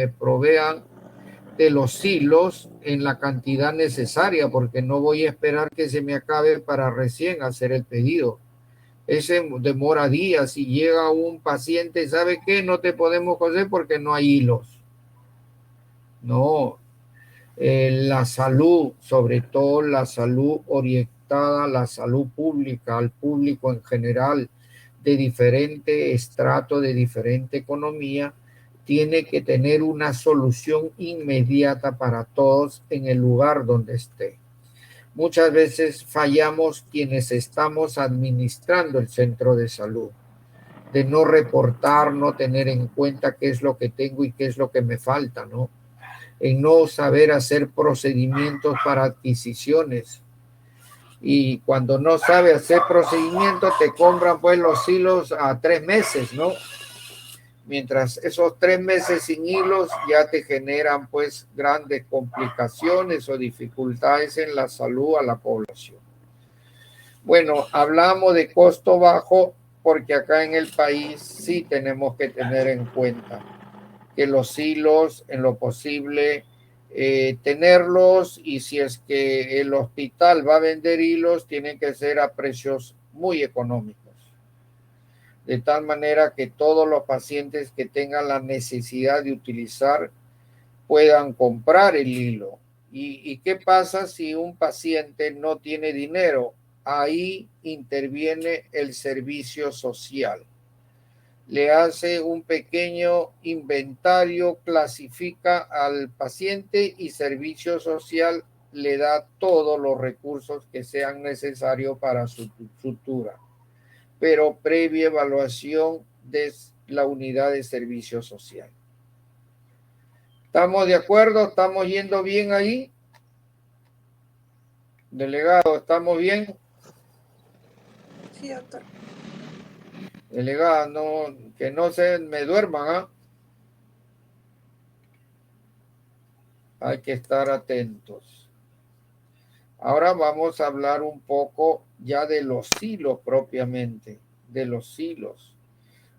provean de los hilos en la cantidad necesaria, porque no voy a esperar que se me acabe para recién hacer el pedido. Ese demora días y llega un paciente, ¿sabe qué? No te podemos coser porque no hay hilos. No, la salud, sobre todo la salud orientada a la salud pública, al público en general, de diferente estrato, de diferente economía, tiene que tener una solución inmediata para todos en el lugar donde esté. Muchas veces fallamos quienes estamos administrando el centro de salud, de no reportar, no tener en cuenta qué es lo que tengo y qué es lo que me falta, ¿no? En no saber hacer procedimientos para adquisiciones. Y cuando no sabe hacer procedimientos, te compran pues los hilos a 3 meses, ¿no? Mientras esos 3 meses sin hilos ya te generan pues grandes complicaciones o dificultades en la salud a la población. Bueno, hablamos de costo bajo porque acá en el país sí tenemos que tener en cuenta que los hilos en lo posible tenerlos, y si es que el hospital va a vender hilos, tienen que ser a precios muy económicos, de tal manera que todos los pacientes que tengan la necesidad de utilizar puedan comprar el hilo. ¿Y qué pasa si un paciente no tiene dinero? Ahí interviene el servicio social. Le hace un pequeño inventario, clasifica al paciente y servicio social le da todos los recursos que sean necesarios para su sutura, pero previa evaluación de la unidad de servicio social. ¿Estamos de acuerdo? ¿Estamos yendo bien ahí? Delegado, ¿estamos bien? Sí, doctor. Delegada, no, que no se me duerman, ¿ah? Hay que estar atentos. Ahora vamos a hablar un poco ya de los hilos propiamente, de los hilos.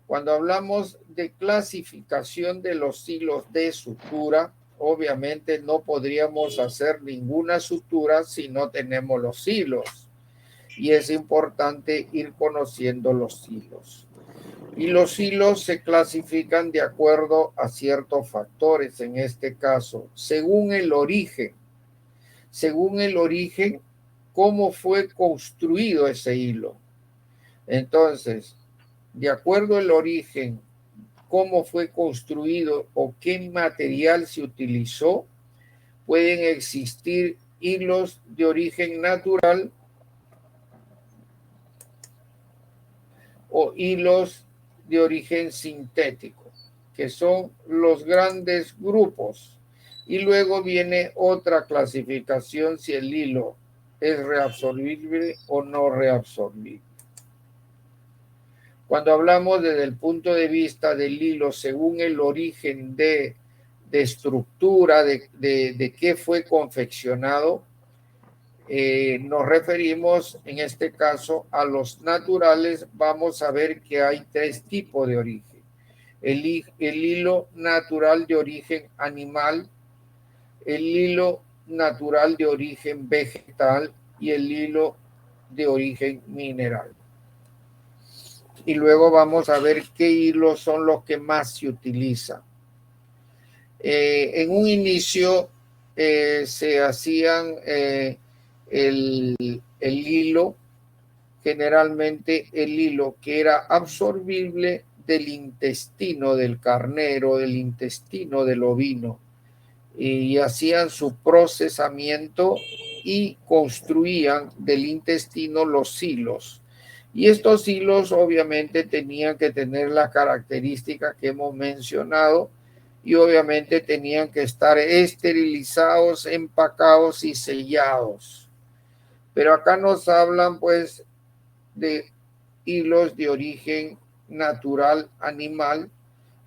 Cuando hablamos de clasificación de los hilos de sutura, obviamente no podríamos hacer ninguna sutura si no tenemos los hilos. Y es importante ir conociendo los hilos. Y los hilos se clasifican de acuerdo a ciertos factores, en este caso, según el origen. Según el origen, cómo fue construido ese hilo. Entonces, de acuerdo al origen, cómo fue construido o qué material se utilizó, pueden existir hilos de origen natural o hilos de origen sintético, que son los grandes grupos. Y luego viene otra clasificación si el hilo es reabsorbible o no reabsorbible. Cuando hablamos desde el punto de vista del hilo, según el origen de estructura, de qué fue confeccionado, nos referimos en este caso a los naturales. Vamos a ver que hay tres tipos de origen. El hilo natural de origen animal, el hilo natural de origen vegetal y el hilo de origen mineral. Y luego vamos a ver qué hilos son los que más se utilizan. En un inicio se hacían el hilo, generalmente el hilo que era absorbible del intestino del carnero, del intestino del ovino, y hacían su procesamiento y construían del intestino los hilos. Y estos hilos obviamente tenían que tener las características que hemos mencionado y obviamente tenían que estar esterilizados, empacados y sellados. Pero acá nos hablan pues de hilos de origen natural animal.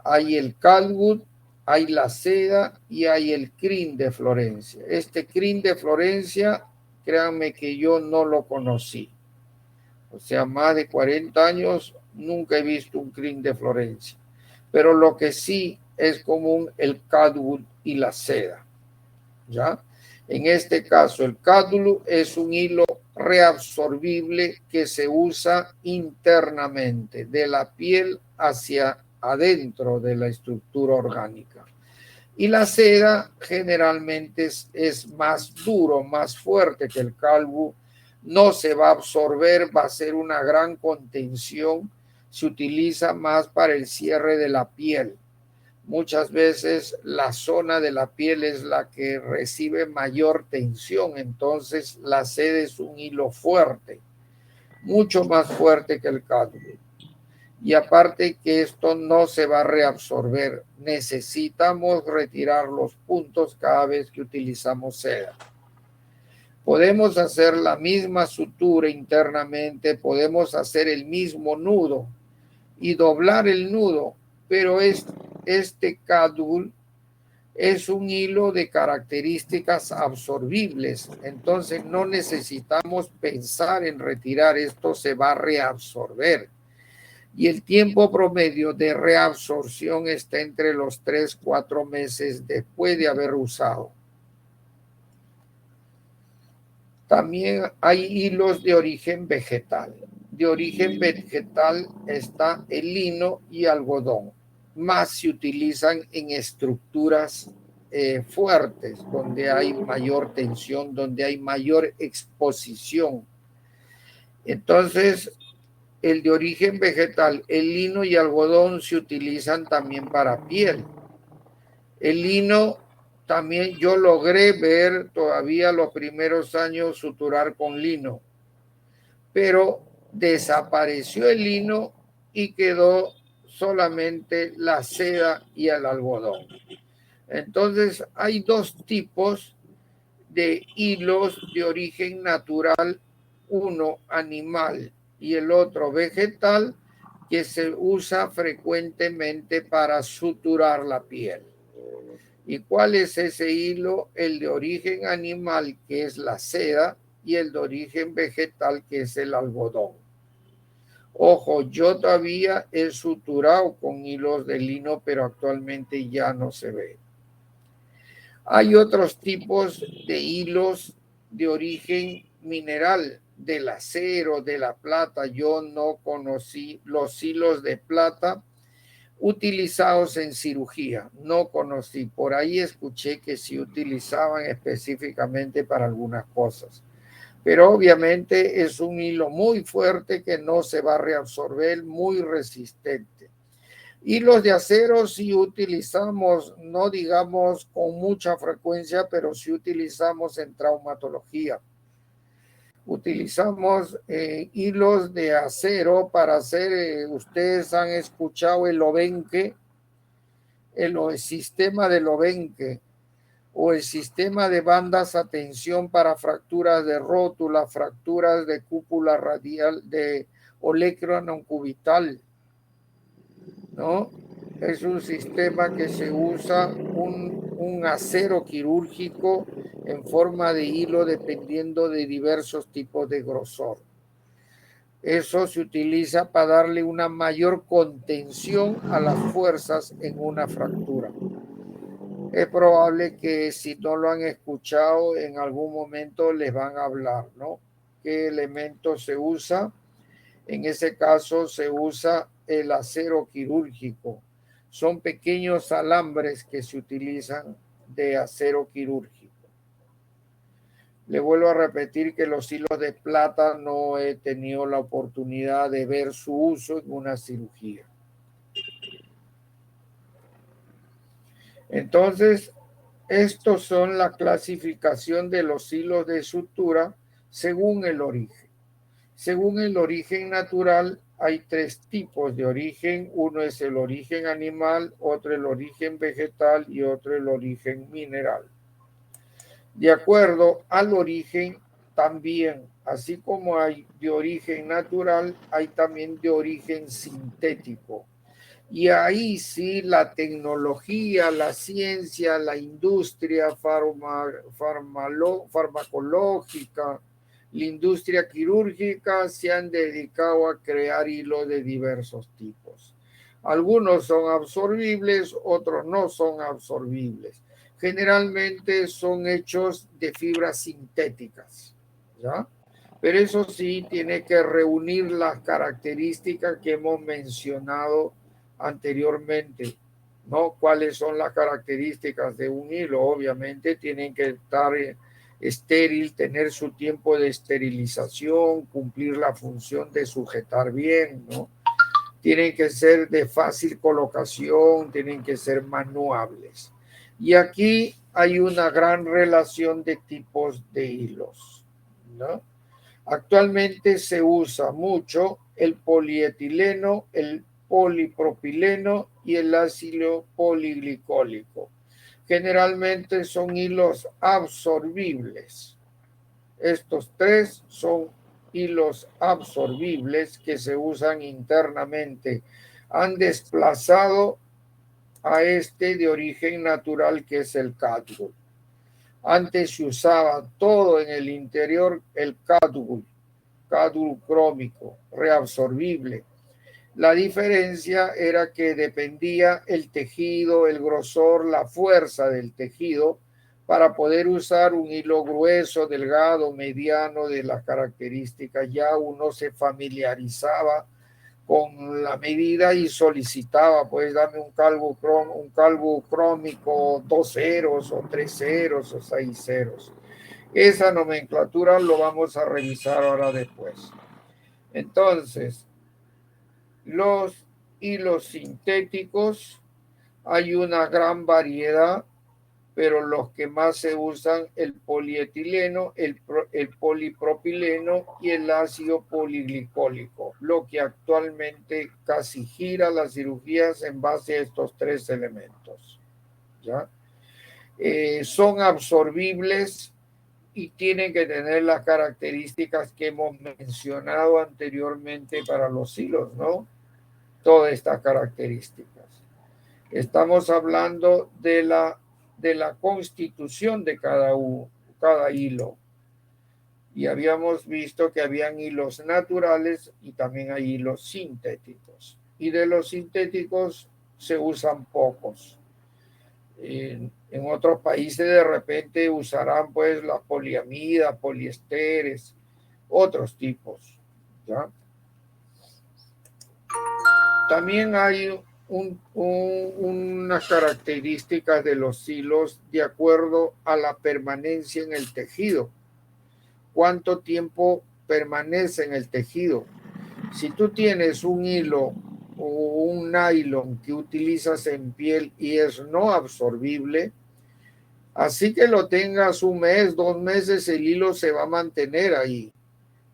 Hay el catgut, hay la seda y hay el crin de Florencia. Este crin de Florencia, créanme que yo no lo conocí. O sea, más de 40 años nunca he visto un crin de Florencia. Pero lo que sí es común el catgut y la seda. ¿Ya? En este caso, el catgut es un hilo reabsorbible que se usa internamente, de la piel hacia adentro de la estructura orgánica. Y la seda generalmente es más duro, más fuerte que el catgut. No se va a absorber, va a ser una gran contención. Se utiliza más para el cierre de la piel. Muchas veces la zona de la piel es la que recibe mayor tensión, entonces la seda es un hilo fuerte, mucho más fuerte que el catgut. Y aparte que esto no se va a reabsorber, necesitamos retirar los puntos cada vez que utilizamos seda. Podemos hacer la misma sutura internamente, podemos hacer el mismo nudo y doblar el nudo, pero este catgut es un hilo de características absorbibles, entonces no necesitamos pensar en retirar, esto se va a reabsorber. Y el tiempo promedio de reabsorción está entre los 3-4 meses después de haber usado. También hay hilos de origen vegetal. De origen vegetal está el lino y algodón. Más se utilizan en estructuras fuertes, donde hay mayor tensión, donde hay mayor exposición. Entonces, el de origen vegetal, el lino y algodón se utilizan también para piel. El lino también yo logré ver todavía los primeros años suturar con lino, pero desapareció el lino y quedó solamente la seda y el algodón. Entonces hay dos tipos de hilos de origen natural, uno animal y el otro vegetal, que se usa frecuentemente para suturar la piel. ¿Y cuál es ese hilo? El de origen animal, que es la seda, y el de origen vegetal, que es el algodón. Ojo, yo todavía he suturado con hilos de lino, pero actualmente ya no se ve. Hay otros tipos de hilos de origen mineral, del acero, de la plata. Yo no conocí los hilos de plata utilizados en cirugía, no conocí. Por ahí escuché que se utilizaban específicamente para algunas cosas. Pero obviamente es un hilo muy fuerte que no se va a reabsorber, muy resistente. Hilos de acero sí utilizamos, no digamos con mucha frecuencia, pero sí utilizamos en traumatología. Utilizamos hilos de acero para hacer, ustedes han escuchado el obenque, el sistema del obenque o el sistema de bandas a tensión para fracturas de rótula, fracturas de cúpula radial, de olecranon cubital, ¿no? Es un sistema que se usa un acero quirúrgico en forma de hilo dependiendo de diversos tipos de grosor. Eso se utiliza para darle una mayor contención a las fuerzas en una fractura. Es probable que si no lo han escuchado, en algún momento les van a hablar, ¿no? ¿Qué elemento se usa? En ese caso se usa el acero quirúrgico. Son pequeños alambres que se utilizan de acero quirúrgico. Le vuelvo a repetir que los hilos de plata no he tenido la oportunidad de ver su uso en una cirugía. Entonces, estos son la clasificación de los hilos de sutura según el origen. Según el origen natural, hay tres tipos de origen. Uno es el origen animal, otro el origen vegetal y otro el origen mineral. De acuerdo al origen, también, así como hay de origen natural, hay también de origen sintético. Y ahí sí la tecnología, la ciencia, la industria farmacológica, la industria quirúrgica se han dedicado a crear hilos de diversos tipos. Algunos son absorbibles, otros no son absorbibles. Generalmente son hechos de fibras sintéticas, ¿ya? Pero eso sí tiene que reunir las características que hemos mencionado anteriormente, ¿no? ¿Cuáles son las características de un hilo? Obviamente tienen que estar estéril, tener su tiempo de esterilización, cumplir la función de sujetar bien, ¿no? Tienen que ser de fácil colocación, tienen que ser manuables. Y aquí hay una gran relación de tipos de hilos, ¿no? Actualmente se usa mucho el polietileno, el polipropileno y el ácido poliglicólico. Generalmente son hilos absorbibles. Estos tres son hilos absorbibles que se usan internamente. Han desplazado a este de origen natural que es el catgut. Antes se usaba todo en el interior el catgut crómico, reabsorbible. La diferencia era que dependía el tejido, el grosor, la fuerza del tejido para poder usar un hilo grueso, delgado, mediano, de las características. Ya uno se familiarizaba con la medida y solicitaba, pues dame un calvo crómico, 2 ceros o 3 ceros o 6 ceros. Esa nomenclatura lo vamos a revisar ahora después. Entonces, los hilos sintéticos, hay una gran variedad, pero los que más se usan, el polietileno, el polipropileno y el ácido poliglicólico, lo que actualmente casi gira las cirugías en base a estos tres elementos, ¿ya? Son absorbibles y tienen que tener las características que hemos mencionado anteriormente para los hilos, ¿no? Todas estas características. Estamos hablando de la constitución de cada hilo. Y habíamos visto que habían hilos naturales y también hay hilos sintéticos. Y de los sintéticos se usan pocos. En otros países de repente usarán pues la poliamida, poliesteres, otros tipos, ¿ya? También hay unas características de los hilos de acuerdo a la permanencia en el tejido. ¿Cuánto tiempo permanece en el tejido? Si tú tienes un hilo o un nylon que utilizas en piel y es no absorbible, así que lo tengas un mes, 2 meses, el hilo se va a mantener ahí.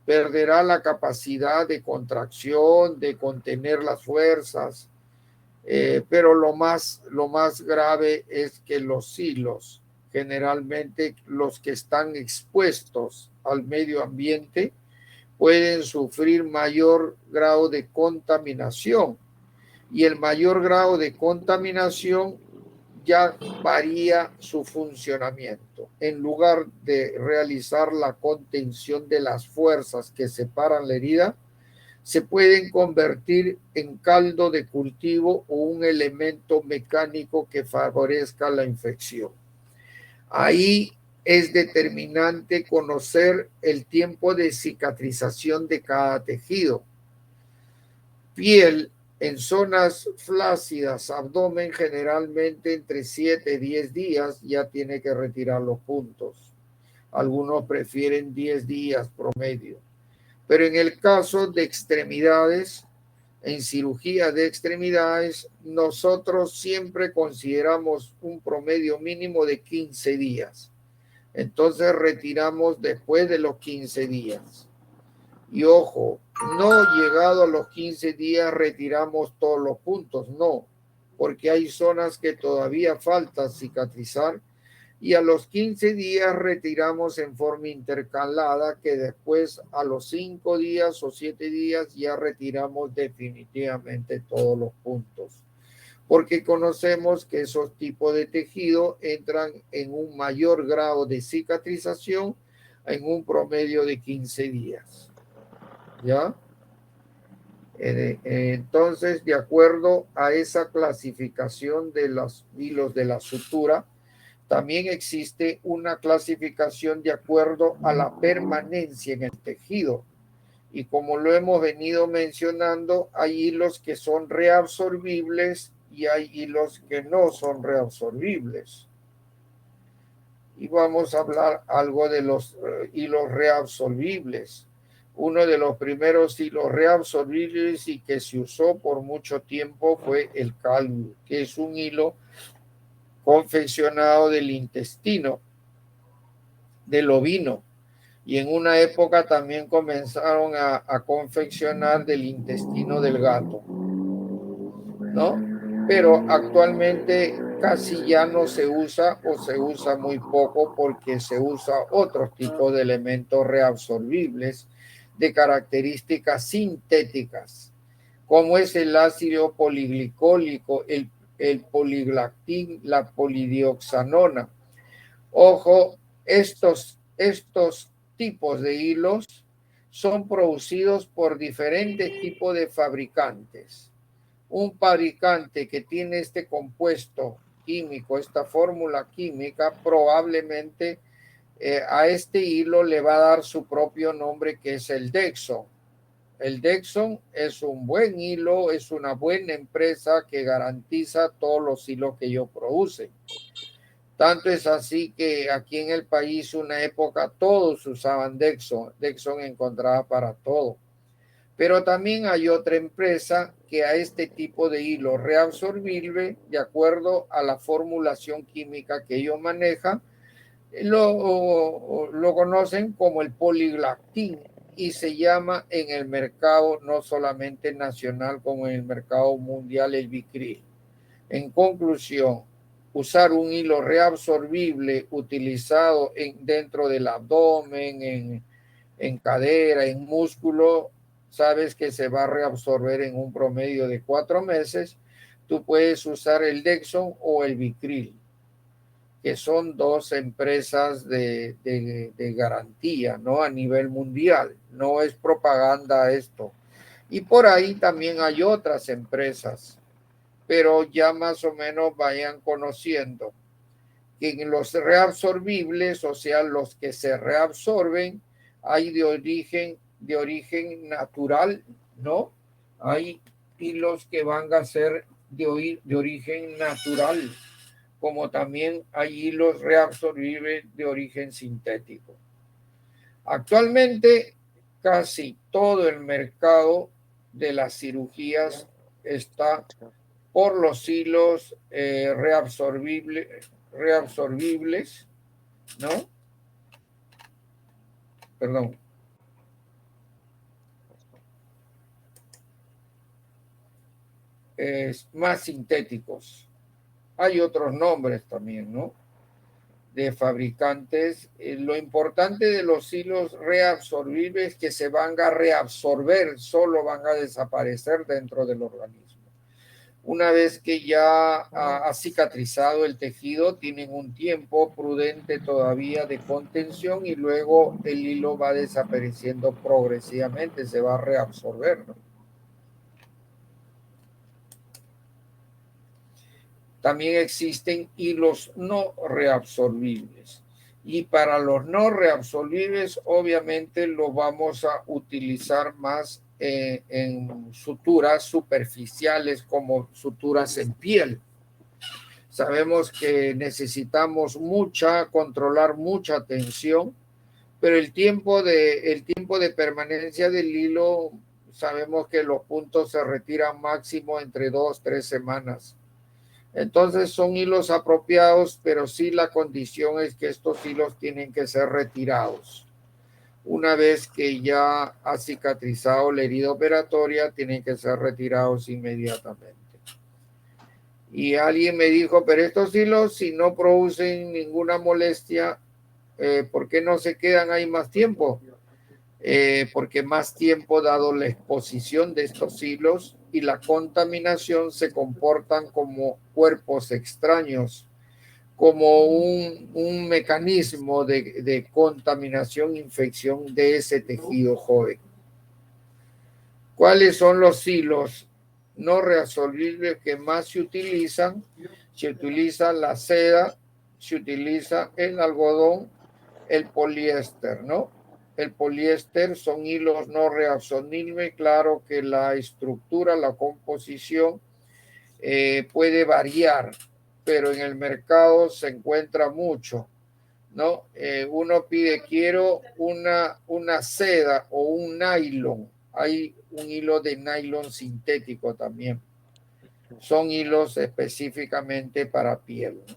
Perderá la capacidad de contracción, de contener las fuerzas, pero lo más grave es que los hilos, generalmente los que están expuestos al medio ambiente, pueden sufrir mayor grado de contaminación, y el mayor grado de contaminación ya varía su funcionamiento. En lugar de realizar la contención de las fuerzas que separan la herida, se pueden convertir en caldo de cultivo o un elemento mecánico que favorezca la infección. Ahí es determinante conocer el tiempo de cicatrización de cada tejido. Piel en zonas flácidas, abdomen generalmente entre 7 y 10 días ya tiene que retirar los puntos. Algunos prefieren 10 días promedio. Pero en el caso de extremidades, en cirugía de extremidades, nosotros siempre consideramos un promedio mínimo de 15 días. Entonces retiramos después de los 15 días. Y ojo, no llegado a los 15 días retiramos todos los puntos, no, porque hay zonas que todavía falta cicatrizar, y a los 15 días retiramos en forma intercalada, que después a los 5 días o 7 días ya retiramos definitivamente todos los puntos, porque conocemos que esos tipos de tejido entran en un mayor grado de cicatrización en un promedio de 15 días. ¿Ya? Entonces, de acuerdo a esa clasificación de los hilos de la sutura, también existe una clasificación de acuerdo a la permanencia en el tejido. Y como lo hemos venido mencionando, hay hilos que son reabsorbibles y hay hilos que no son reabsorbibles. Y vamos a hablar algo de los hilos reabsorbibles. Uno de los primeros hilos reabsorbibles y que se usó por mucho tiempo fue el calcio, que es un hilo confeccionado del intestino del ovino, y en una época también comenzaron a confeccionar del intestino del gato, ¿no? Pero actualmente casi ya no se usa o se usa muy poco porque se usa otro tipo de elementos reabsorbibles de características sintéticas, como es el ácido poliglicólico, el poliglactín, la polidioxanona. Ojo, estos tipos de hilos son producidos por diferentes tipos de fabricantes. Un fabricante que tiene este compuesto químico, esta fórmula química, probablemente a este hilo le va a dar su propio nombre, que es el Dexon. El Dexon es un buen hilo, es una buena empresa que garantiza todos los hilos que ellos producen. Tanto es así que aquí en el país una época todos usaban Dexon. Dexon encontraba para todo. Pero también hay otra empresa que a este tipo de hilo reabsorbible, de acuerdo a la formulación química que ellos manejan, lo conocen como el poliglactín, y se llama en el mercado no solamente nacional como en el mercado mundial el Vicryl. En conclusión, usar un hilo reabsorbible utilizado dentro del abdomen, en cadera, en músculo, sabes que se va a reabsorber en un promedio de 4 meses. Tú puedes usar el Dexon o el Vicril, que son dos empresas de garantía, ¿no? A nivel mundial. No es propaganda esto. Y por ahí también hay otras empresas, pero ya más o menos vayan conociendo que en los reabsorbibles, o sea, los que se reabsorben, hay de origen natural, ¿no? Hay hilos que van a ser de origen natural, como también hay hilos reabsorbibles de origen sintético. Actualmente, casi todo el mercado de las cirugías está por los hilos reabsorbibles, ¿no? Perdón. Más sintéticos. Hay otros nombres también, ¿no? De fabricantes. Lo importante de los hilos reabsorbibles es que se van a reabsorber, solo van a desaparecer dentro del organismo. Una vez que ya ha cicatrizado el tejido, tienen un tiempo prudente todavía de contención y luego el hilo va desapareciendo progresivamente, se va a reabsorber, ¿no? También existen hilos no reabsorbibles. Y para los no reabsorbibles, obviamente lo vamos a utilizar más en suturas superficiales como suturas en piel. Sabemos que necesitamos controlar mucha tensión, pero el tiempo de permanencia del hilo, sabemos que los puntos se retiran máximo entre 2, 3 semanas. Entonces son hilos apropiados, pero sí la condición es que estos hilos tienen que ser retirados. Una vez que ya ha cicatrizado la herida operatoria, tienen que ser retirados inmediatamente. Y alguien me dijo, pero estos hilos si no producen ninguna molestia, ¿por qué no se quedan ahí más tiempo? Porque más tiempo, dado la exposición de estos hilos y la contaminación, se comportan como cuerpos extraños, como un mecanismo de contaminación, infección de ese tejido joven. ¿Cuáles son los hilos no reabsorbibles que más se utilizan? Se utiliza la seda, se utiliza el algodón, el poliéster, ¿no? El poliéster son hilos no reabsorbibles. Claro que la estructura, la composición puede variar, pero en el mercado se encuentra mucho, ¿no? Uno pide, quiero una seda o un nylon. Hay un hilo de nylon sintético también. Son hilos específicamente para piel, ¿no?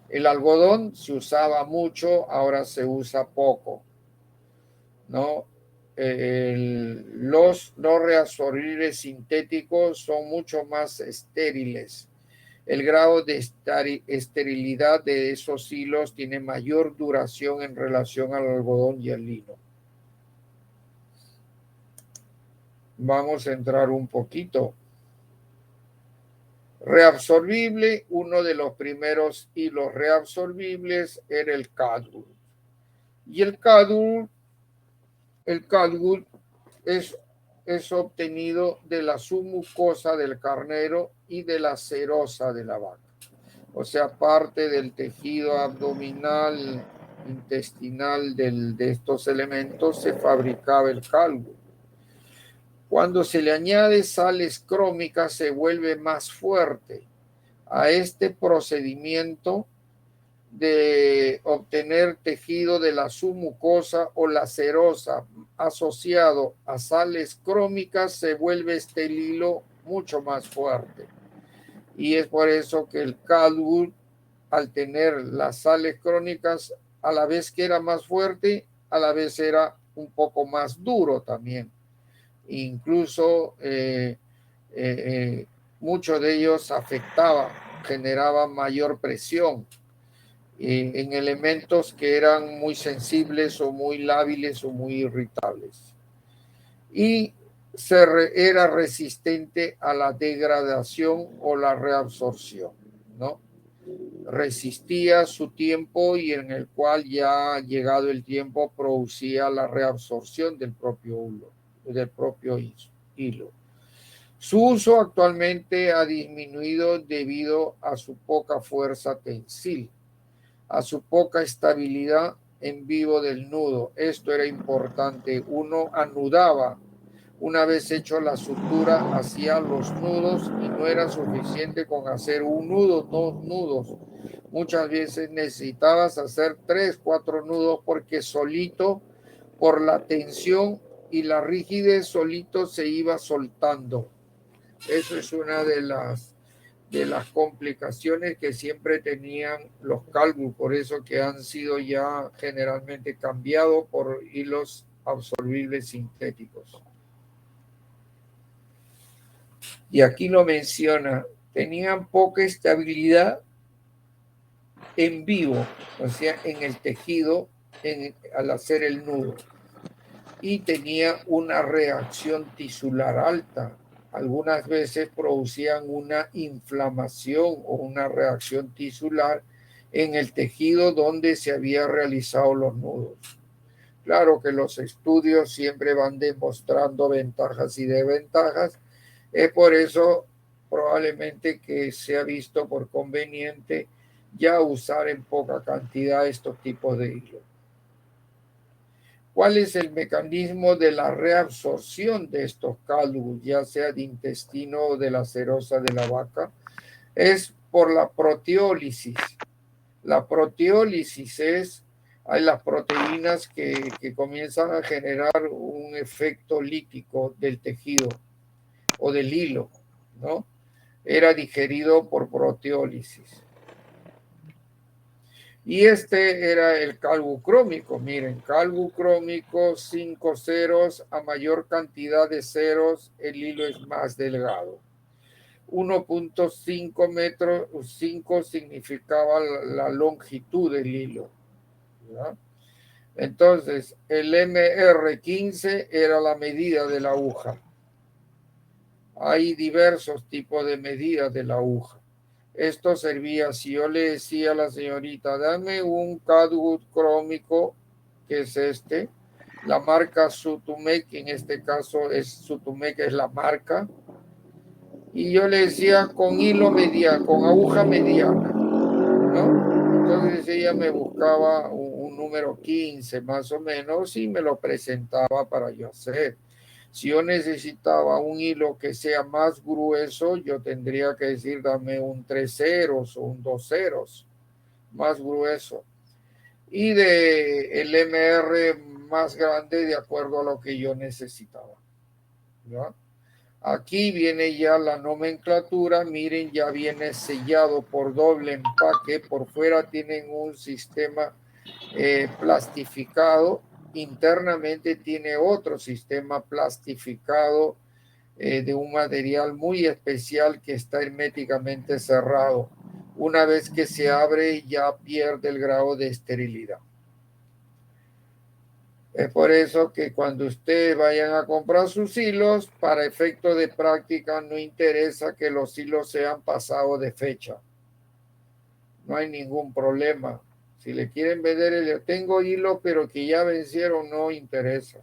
El algodón se usaba mucho, ahora se usa poco, ¿no? Los no reabsorbibles sintéticos son mucho más estériles. El grado de esterilidad de esos hilos tiene mayor duración en relación al algodón y el lino. Vamos a entrar un poquito. Reabsorbible, uno de los primeros hilos reabsorbibles era el catgut. Y el catgut es obtenido de la submucosa del carnero y de la serosa de la vaca. O sea, parte del tejido abdominal, intestinal de estos elementos se fabricaba el catgut. Cuando se le añade sales crómicas se vuelve más fuerte. A este procedimiento de obtener tejido de la submucosa o la serosa asociado a sales crómicas se vuelve este hilo mucho más fuerte. Y es por eso que el catgut, al tener las sales crónicas, a la vez que era más fuerte, a la vez era un poco más duro también. Incluso muchos de ellos afectaban generaba mayor presión en elementos que eran muy sensibles o muy lábiles o muy irritables. Y era resistente a la degradación o la reabsorción, ¿no? Resistía su tiempo y en el cual ya llegado el tiempo producía la reabsorción del propio hilo. Su uso actualmente ha disminuido debido a su poca fuerza tensil, a su poca estabilidad en vivo del nudo. Esto era importante. Uno anudaba. Una vez hecho la sutura, hacía los nudos y no era suficiente con hacer un nudo, 2 nudos. Muchas veces necesitabas hacer 3, 4 nudos porque solito, por la tensión y la rigidez, solito se iba soltando. Eso es una de las complicaciones que siempre tenían los calvos, por eso que han sido ya generalmente cambiados por hilos absorbibles sintéticos. Y aquí lo menciona, tenían poca estabilidad en vivo, o sea, en el tejido al hacer el nudo. Y tenía una reacción tisular alta. Algunas veces producían una inflamación o una reacción tisular en el tejido donde se había realizado los nudos. Claro que los estudios siempre van demostrando ventajas y desventajas. Es por eso probablemente que se ha visto por conveniente ya usar en poca cantidad estos tipos de hilos. ¿Cuál es el mecanismo de la reabsorción de estos cálculos, ya sea de intestino o de la serosa de la vaca? Es por la proteólisis. La proteólisis hay las proteínas que comienzan a generar un efecto lítico del tejido o del hilo, ¿no? Era digerido por proteólisis. Y este era el calvo crómico. Miren, calvo crómico, 5 ceros, a mayor cantidad de ceros, el hilo es más delgado. 1.5 metros, 5 significaba la longitud del hilo, ¿verdad? Entonces, el MR15 era la medida de la aguja. Hay diversos tipos de medidas de la aguja. Esto servía, si yo le decía a la señorita, dame un catgut crómico, que es este, la marca Sutumec, en este caso es Sutumec, es la marca, y yo le decía con hilo mediano, con aguja mediana, ¿no? Entonces ella me buscaba un número 15 más o menos y me lo presentaba para yo hacer. Si yo necesitaba un hilo que sea más grueso, yo tendría que decir, dame un 3 ceros o un 2 ceros más grueso. Y de el MR más grande de acuerdo a lo que yo necesitaba, ¿no? Aquí viene ya la nomenclatura, miren, ya viene sellado por doble empaque, por fuera tienen un sistema plastificado, internamente tiene otro sistema plastificado de un material muy especial que está herméticamente cerrado. Una vez que se abre ya pierde el grado de esterilidad. Es por eso que cuando ustedes vayan a comprar sus hilos, para efecto de práctica no interesa que los hilos sean pasados de fecha. No hay ningún problema. Si le quieren vender, tengo hilos pero que ya vencieron, no interesa.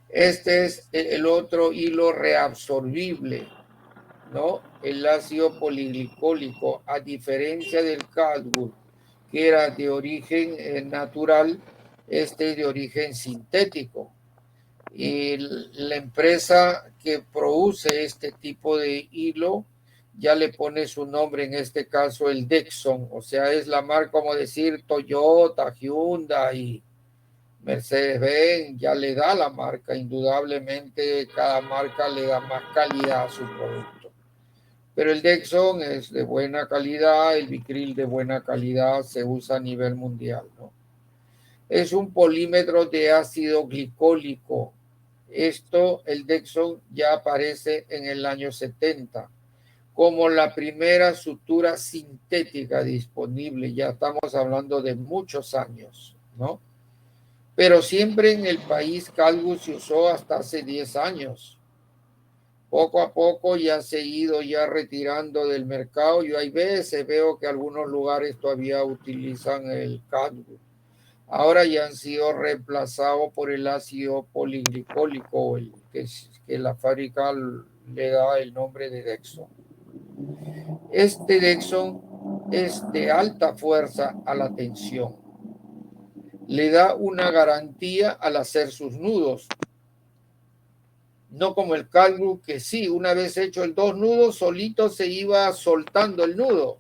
Este es el otro hilo reabsorbible, ¿no? El ácido poliglicólico, a diferencia del catgut, que era de origen natural, este es de origen sintético. Y la empresa que produce este tipo de hilo ya le pone su nombre, en este caso el Dexon, o sea, es la marca, como decir Toyota, Hyundai, Mercedes-Benz, ya le da la marca. Indudablemente cada marca le da más calidad a su producto. Pero el Dexon es de buena calidad, el Vicryl de buena calidad, se usa a nivel mundial, ¿no? Es un polímetro de ácido glicólico El Dexon ya aparece en el año 70 como la primera sutura sintética disponible. Ya estamos hablando de muchos años, ¿no? Pero siempre en el país Calgus se usó hasta hace 10 años. Poco a poco ya se ha ido ya retirando del mercado. Yo hay veces veo que algunos lugares todavía utilizan el Calgus. Ahora ya han sido reemplazados por el ácido poliglicólico, que la fábrica le da el nombre de Dexon. Este Dexon es de alta fuerza a la tensión. Le da una garantía al hacer sus nudos. No como el Calgus, que sí, una vez hecho el 2 nudos, solito se iba soltando el nudo.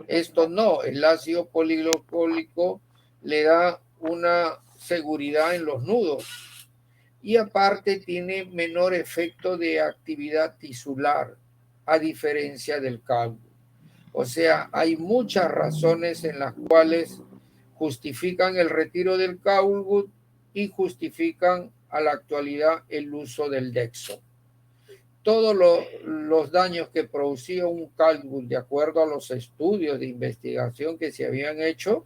Esto no, el ácido poliglicólico le da una seguridad en los nudos. Y aparte tiene menor efecto de actividad tisular, a diferencia del Calgus. O sea, hay muchas razones en las cuales justifican el retiro del Calgus y justifican a la actualidad el uso del Dexon. Todos los daños que producía un Calgus, de acuerdo a los estudios de investigación que se habían hecho,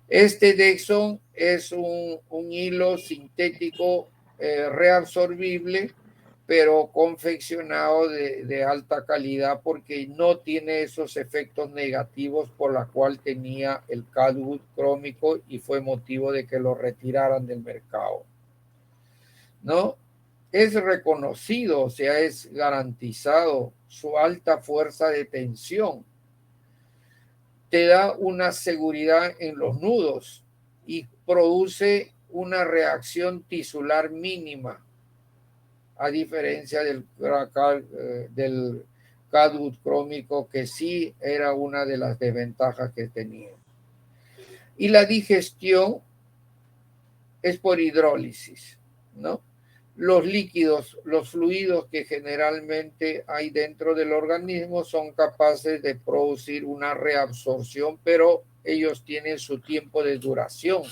este Dexon es un hilo sintético reabsorbible, pero confeccionado de alta calidad porque no tiene esos efectos negativos por la cual tenía el Calgus crómico y fue motivo de que lo retiraran del mercado, ¿no? Es reconocido, o sea, es garantizado su alta fuerza de tensión. Te da una seguridad en los nudos y produce una reacción tisular mínima, a diferencia del Calgus crómico, que sí era una de las desventajas que tenía. Y la digestión es por hidrólisis, ¿no? Los líquidos, los fluidos que generalmente hay dentro del organismo son capaces de producir una reabsorción, pero ellos tienen su tiempo de duración.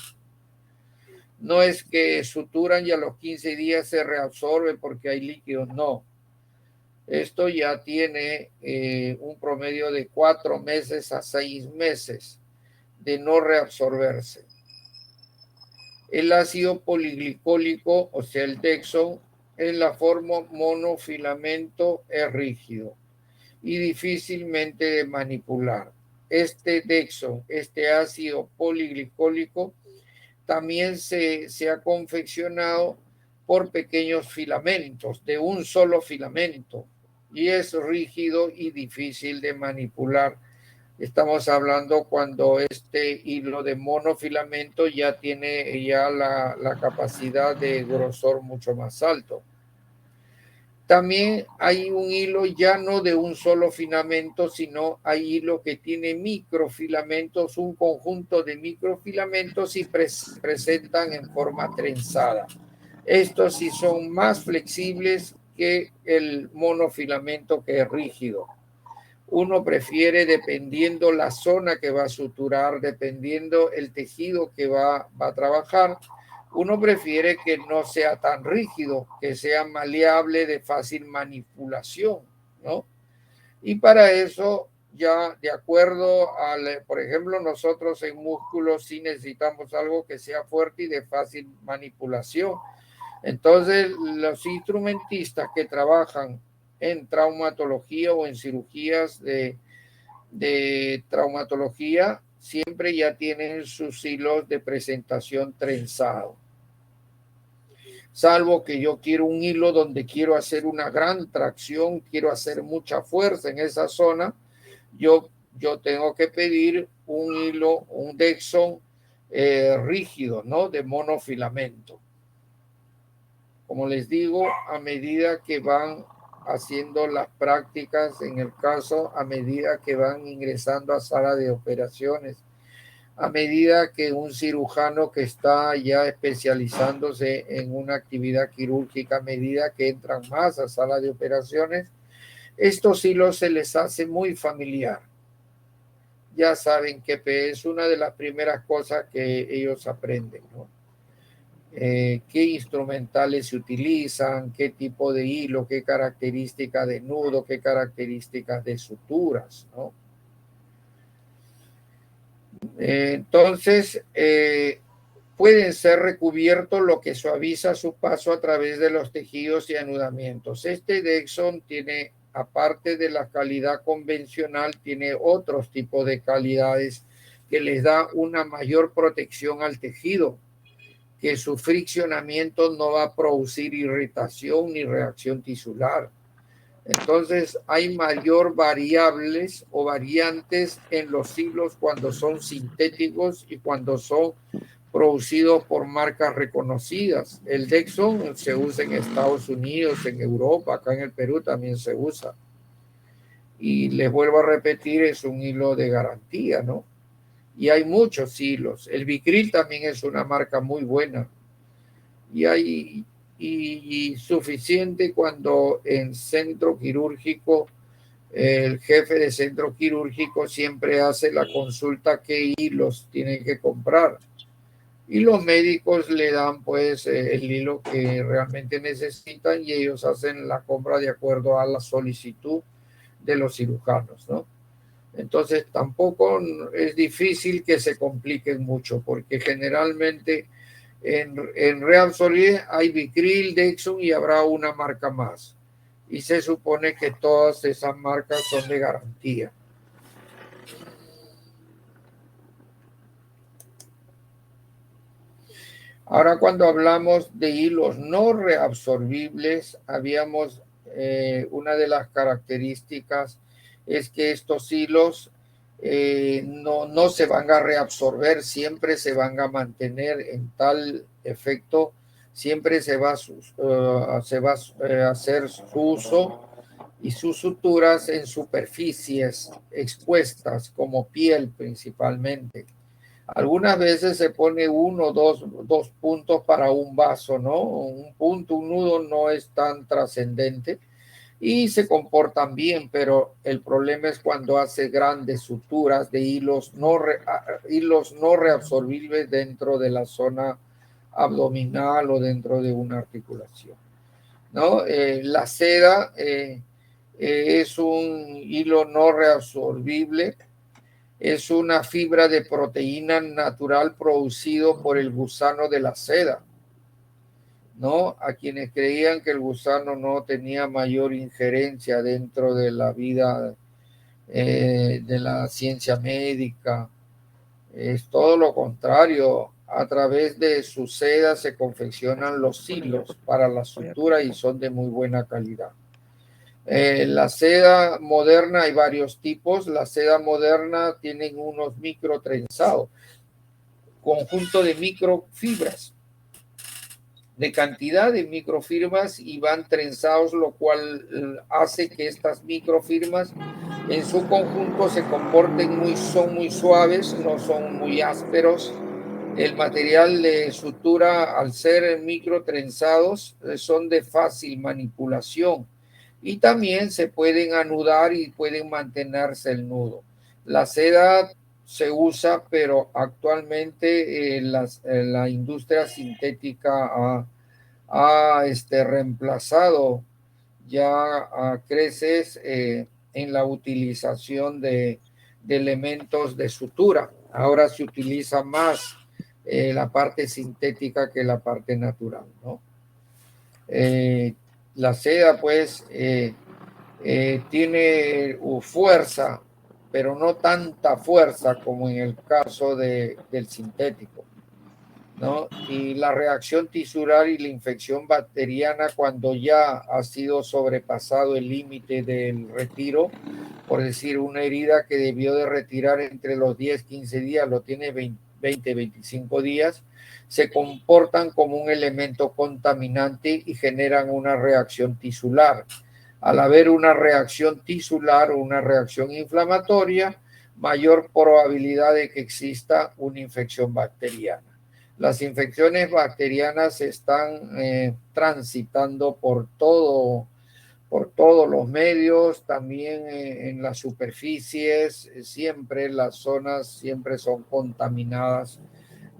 No es que suturan y a los 15 días se reabsorbe porque hay líquidos, no. Esto ya tiene un promedio de 4 meses a 6 meses de no reabsorberse. El ácido poliglicólico, o sea, el Dexon, en la forma monofilamento es rígido y difícilmente de manipular. Este Dexon, este ácido poliglicólico, también se ha confeccionado por pequeños filamentos, de un solo filamento, y es rígido y difícil de manipular. Estamos hablando cuando este hilo de monofilamento ya tiene ya la capacidad de grosor mucho más alto. También hay un hilo ya no de un solo filamento, sino hay hilo que tiene microfilamentos, un conjunto de microfilamentos y presentan en forma trenzada. Estos sí son más flexibles que el monofilamento, que es rígido. Uno prefiere, dependiendo la zona que va a suturar, dependiendo el tejido que va a trabajar, uno prefiere que no sea tan rígido, que sea maleable, de fácil manipulación, ¿no? Y para eso, ya de acuerdo por ejemplo, nosotros en músculos sí necesitamos algo que sea fuerte y de fácil manipulación. Entonces, los instrumentistas que trabajan en traumatología o en cirugías de traumatología siempre ya tienen sus hilos de presentación trenzado. Salvo que yo quiero un hilo donde quiero hacer una gran tracción, quiero hacer mucha fuerza en esa zona, yo tengo que pedir un hilo, un Dexon rígido, ¿no? De monofilamento. Como les digo, a medida que van haciendo las prácticas, en el caso, a medida que van ingresando a sala de operaciones, a medida que un cirujano que está ya especializándose en una actividad quirúrgica, a medida que entran más a sala de operaciones, estos hilos se les hace muy familiar. Ya saben que es una de las primeras cosas que ellos aprenden, ¿no? qué instrumentales se utilizan, qué tipo de hilo, qué características de nudo, qué características de suturas, ¿no? Entonces, pueden ser recubiertos, lo que suaviza su paso a través de los tejidos y anudamientos. Este Dexon tiene, aparte de la calidad convencional, tiene otros tipos de calidades que les da una mayor protección al tejido, que su friccionamiento no va a producir irritación ni reacción tisular. Entonces hay mayor variables o variantes en los hilos cuando son sintéticos y cuando son producidos por marcas reconocidas. El Dexon se usa en Estados Unidos, en Europa, acá en el Perú también se usa. Y les vuelvo a repetir, es un hilo de garantía, ¿no? Y hay muchos hilos. El Vicryl también es una marca muy buena. Y hay y suficiente cuando en centro quirúrgico el jefe de centro quirúrgico siempre hace la consulta qué hilos tienen que comprar y los médicos le dan pues el hilo que realmente necesitan y ellos hacen la compra de acuerdo a la solicitud de los cirujanos, ¿no? Entonces tampoco es difícil que se compliquen mucho porque generalmente en Reabsorbe hay Vicryl, Dexon y habrá una marca más. Y se supone que todas esas marcas son de garantía. Ahora, cuando hablamos de hilos no reabsorbibles, habíamos una de las características es que estos hilos no se van a reabsorber, siempre se van a mantener en tal efecto, siempre se va a hacer su uso y sus suturas en superficies expuestas, como piel principalmente. Algunas veces se pone uno o dos puntos para un vaso, ¿no? Un punto, un nudo no es tan trascendente y se comportan bien, pero el problema es cuando hace grandes suturas de hilos no reabsorbibles dentro de la zona abdominal o dentro de una articulación, ¿no? La seda es un hilo no reabsorbible. Es una fibra de proteína natural producido por el gusano de la seda, ¿no? A quienes creían que el gusano no tenía mayor injerencia dentro de la vida de la ciencia médica, es todo lo contrario. A través de su seda se confeccionan los hilos para la sutura y son de muy buena calidad. La seda moderna hay varios tipos. La seda moderna tienen unos microtrenzados, conjunto de microfibras, de cantidad de microfibras y van trenzados, lo cual hace que estas microfibras en su conjunto se comporten son muy suaves, no son muy ásperos. El material de sutura, al ser microtrenzados, son de fácil manipulación y también se pueden anudar y pueden mantenerse el nudo. La seda se usa, pero actualmente la industria sintética ha reemplazado ya a creces en la utilización de elementos de sutura. Ahora se utiliza más la parte sintética que la parte natural, ¿no? La seda, pues, tiene fuerza, pero no tanta fuerza como en el caso del sintético, ¿no? Y la reacción tisular y la infección bacteriana cuando ya ha sido sobrepasado el límite del retiro, por decir, una herida que debió de retirar entre los 10-15 días, lo tiene 20-25 días, se comportan como un elemento contaminante y generan una reacción tisular. Al haber una reacción tisular o una reacción inflamatoria, mayor probabilidad de que exista una infección bacteriana. Las infecciones bacterianas están transitando por todos los medios, también en las superficies, siempre las zonas siempre son contaminadas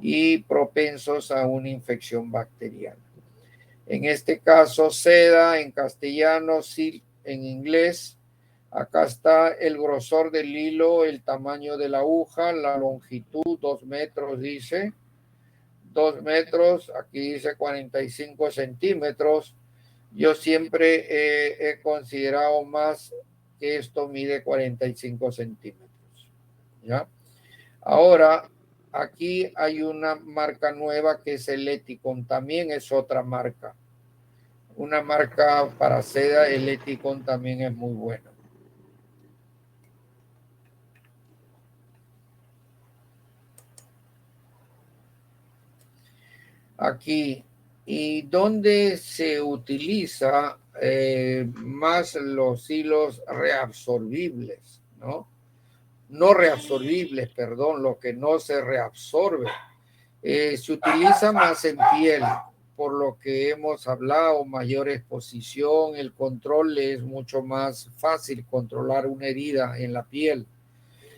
y propensos a una infección bacteriana. En este caso, seda en castellano, silk en inglés. Acá está el grosor del hilo, el tamaño de la aguja, la longitud, 2 metros dice. 2 metros, aquí dice 45 centímetros. Yo siempre he considerado más que esto mide 45 centímetros. ¿Ya? Ahora, aquí hay una marca nueva que es el Eticon, también es otra marca. Una marca para seda, el Eticon también es muy bueno. Aquí, y donde se utiliza más los hilos reabsorbibles, ¿no? No reabsorbibles, perdón, lo que no se reabsorbe. Se utiliza más en piel, por lo que hemos hablado, mayor exposición, el control es mucho más fácil controlar una herida en la piel.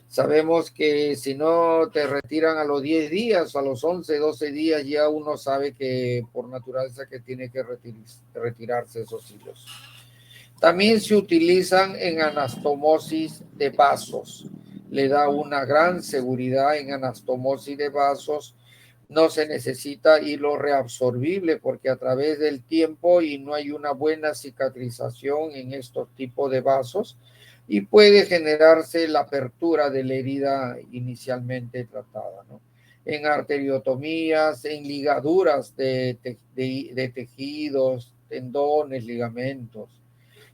Sabemos que si no te retiran a los 10 días, a los 11, 12 días, ya uno sabe que por naturaleza que tiene que retirarse esos hilos. También se utilizan en anastomosis de vasos. Le da una gran seguridad en anastomosis de vasos. No se necesita hilo reabsorbible porque a través del tiempo y no hay una buena cicatrización en estos tipos de vasos y puede generarse la apertura de la herida inicialmente tratada, ¿no? En arteriotomías, en ligaduras de tejidos, tendones, ligamentos.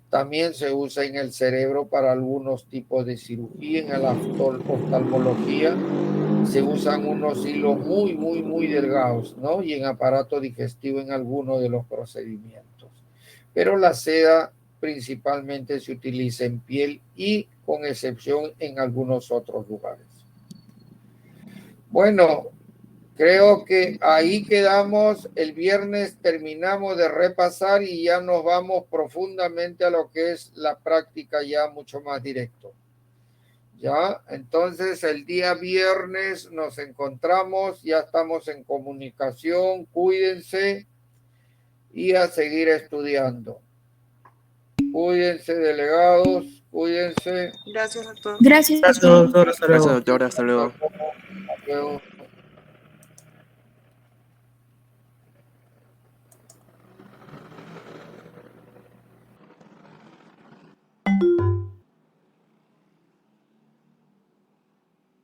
También se usa en el cerebro para algunos tipos de cirugía. En la oftalmología se usan unos hilos muy delgados, ¿no? Y en aparato digestivo en algunos de los procedimientos. Pero la seda principalmente se utiliza en piel y con excepción en algunos otros lugares. Bueno, creo que ahí quedamos. El viernes terminamos de repasar y ya nos vamos profundamente a lo que es la práctica ya mucho más directo. Ya, entonces el día viernes nos encontramos, ya estamos en comunicación, cuídense y a seguir estudiando. Cuídense, delegados, cuídense. Gracias, doctor. Gracias, Gracias, doctor. doctor. Hasta Gracias, luego. doctor. Hasta luego. Hasta luego.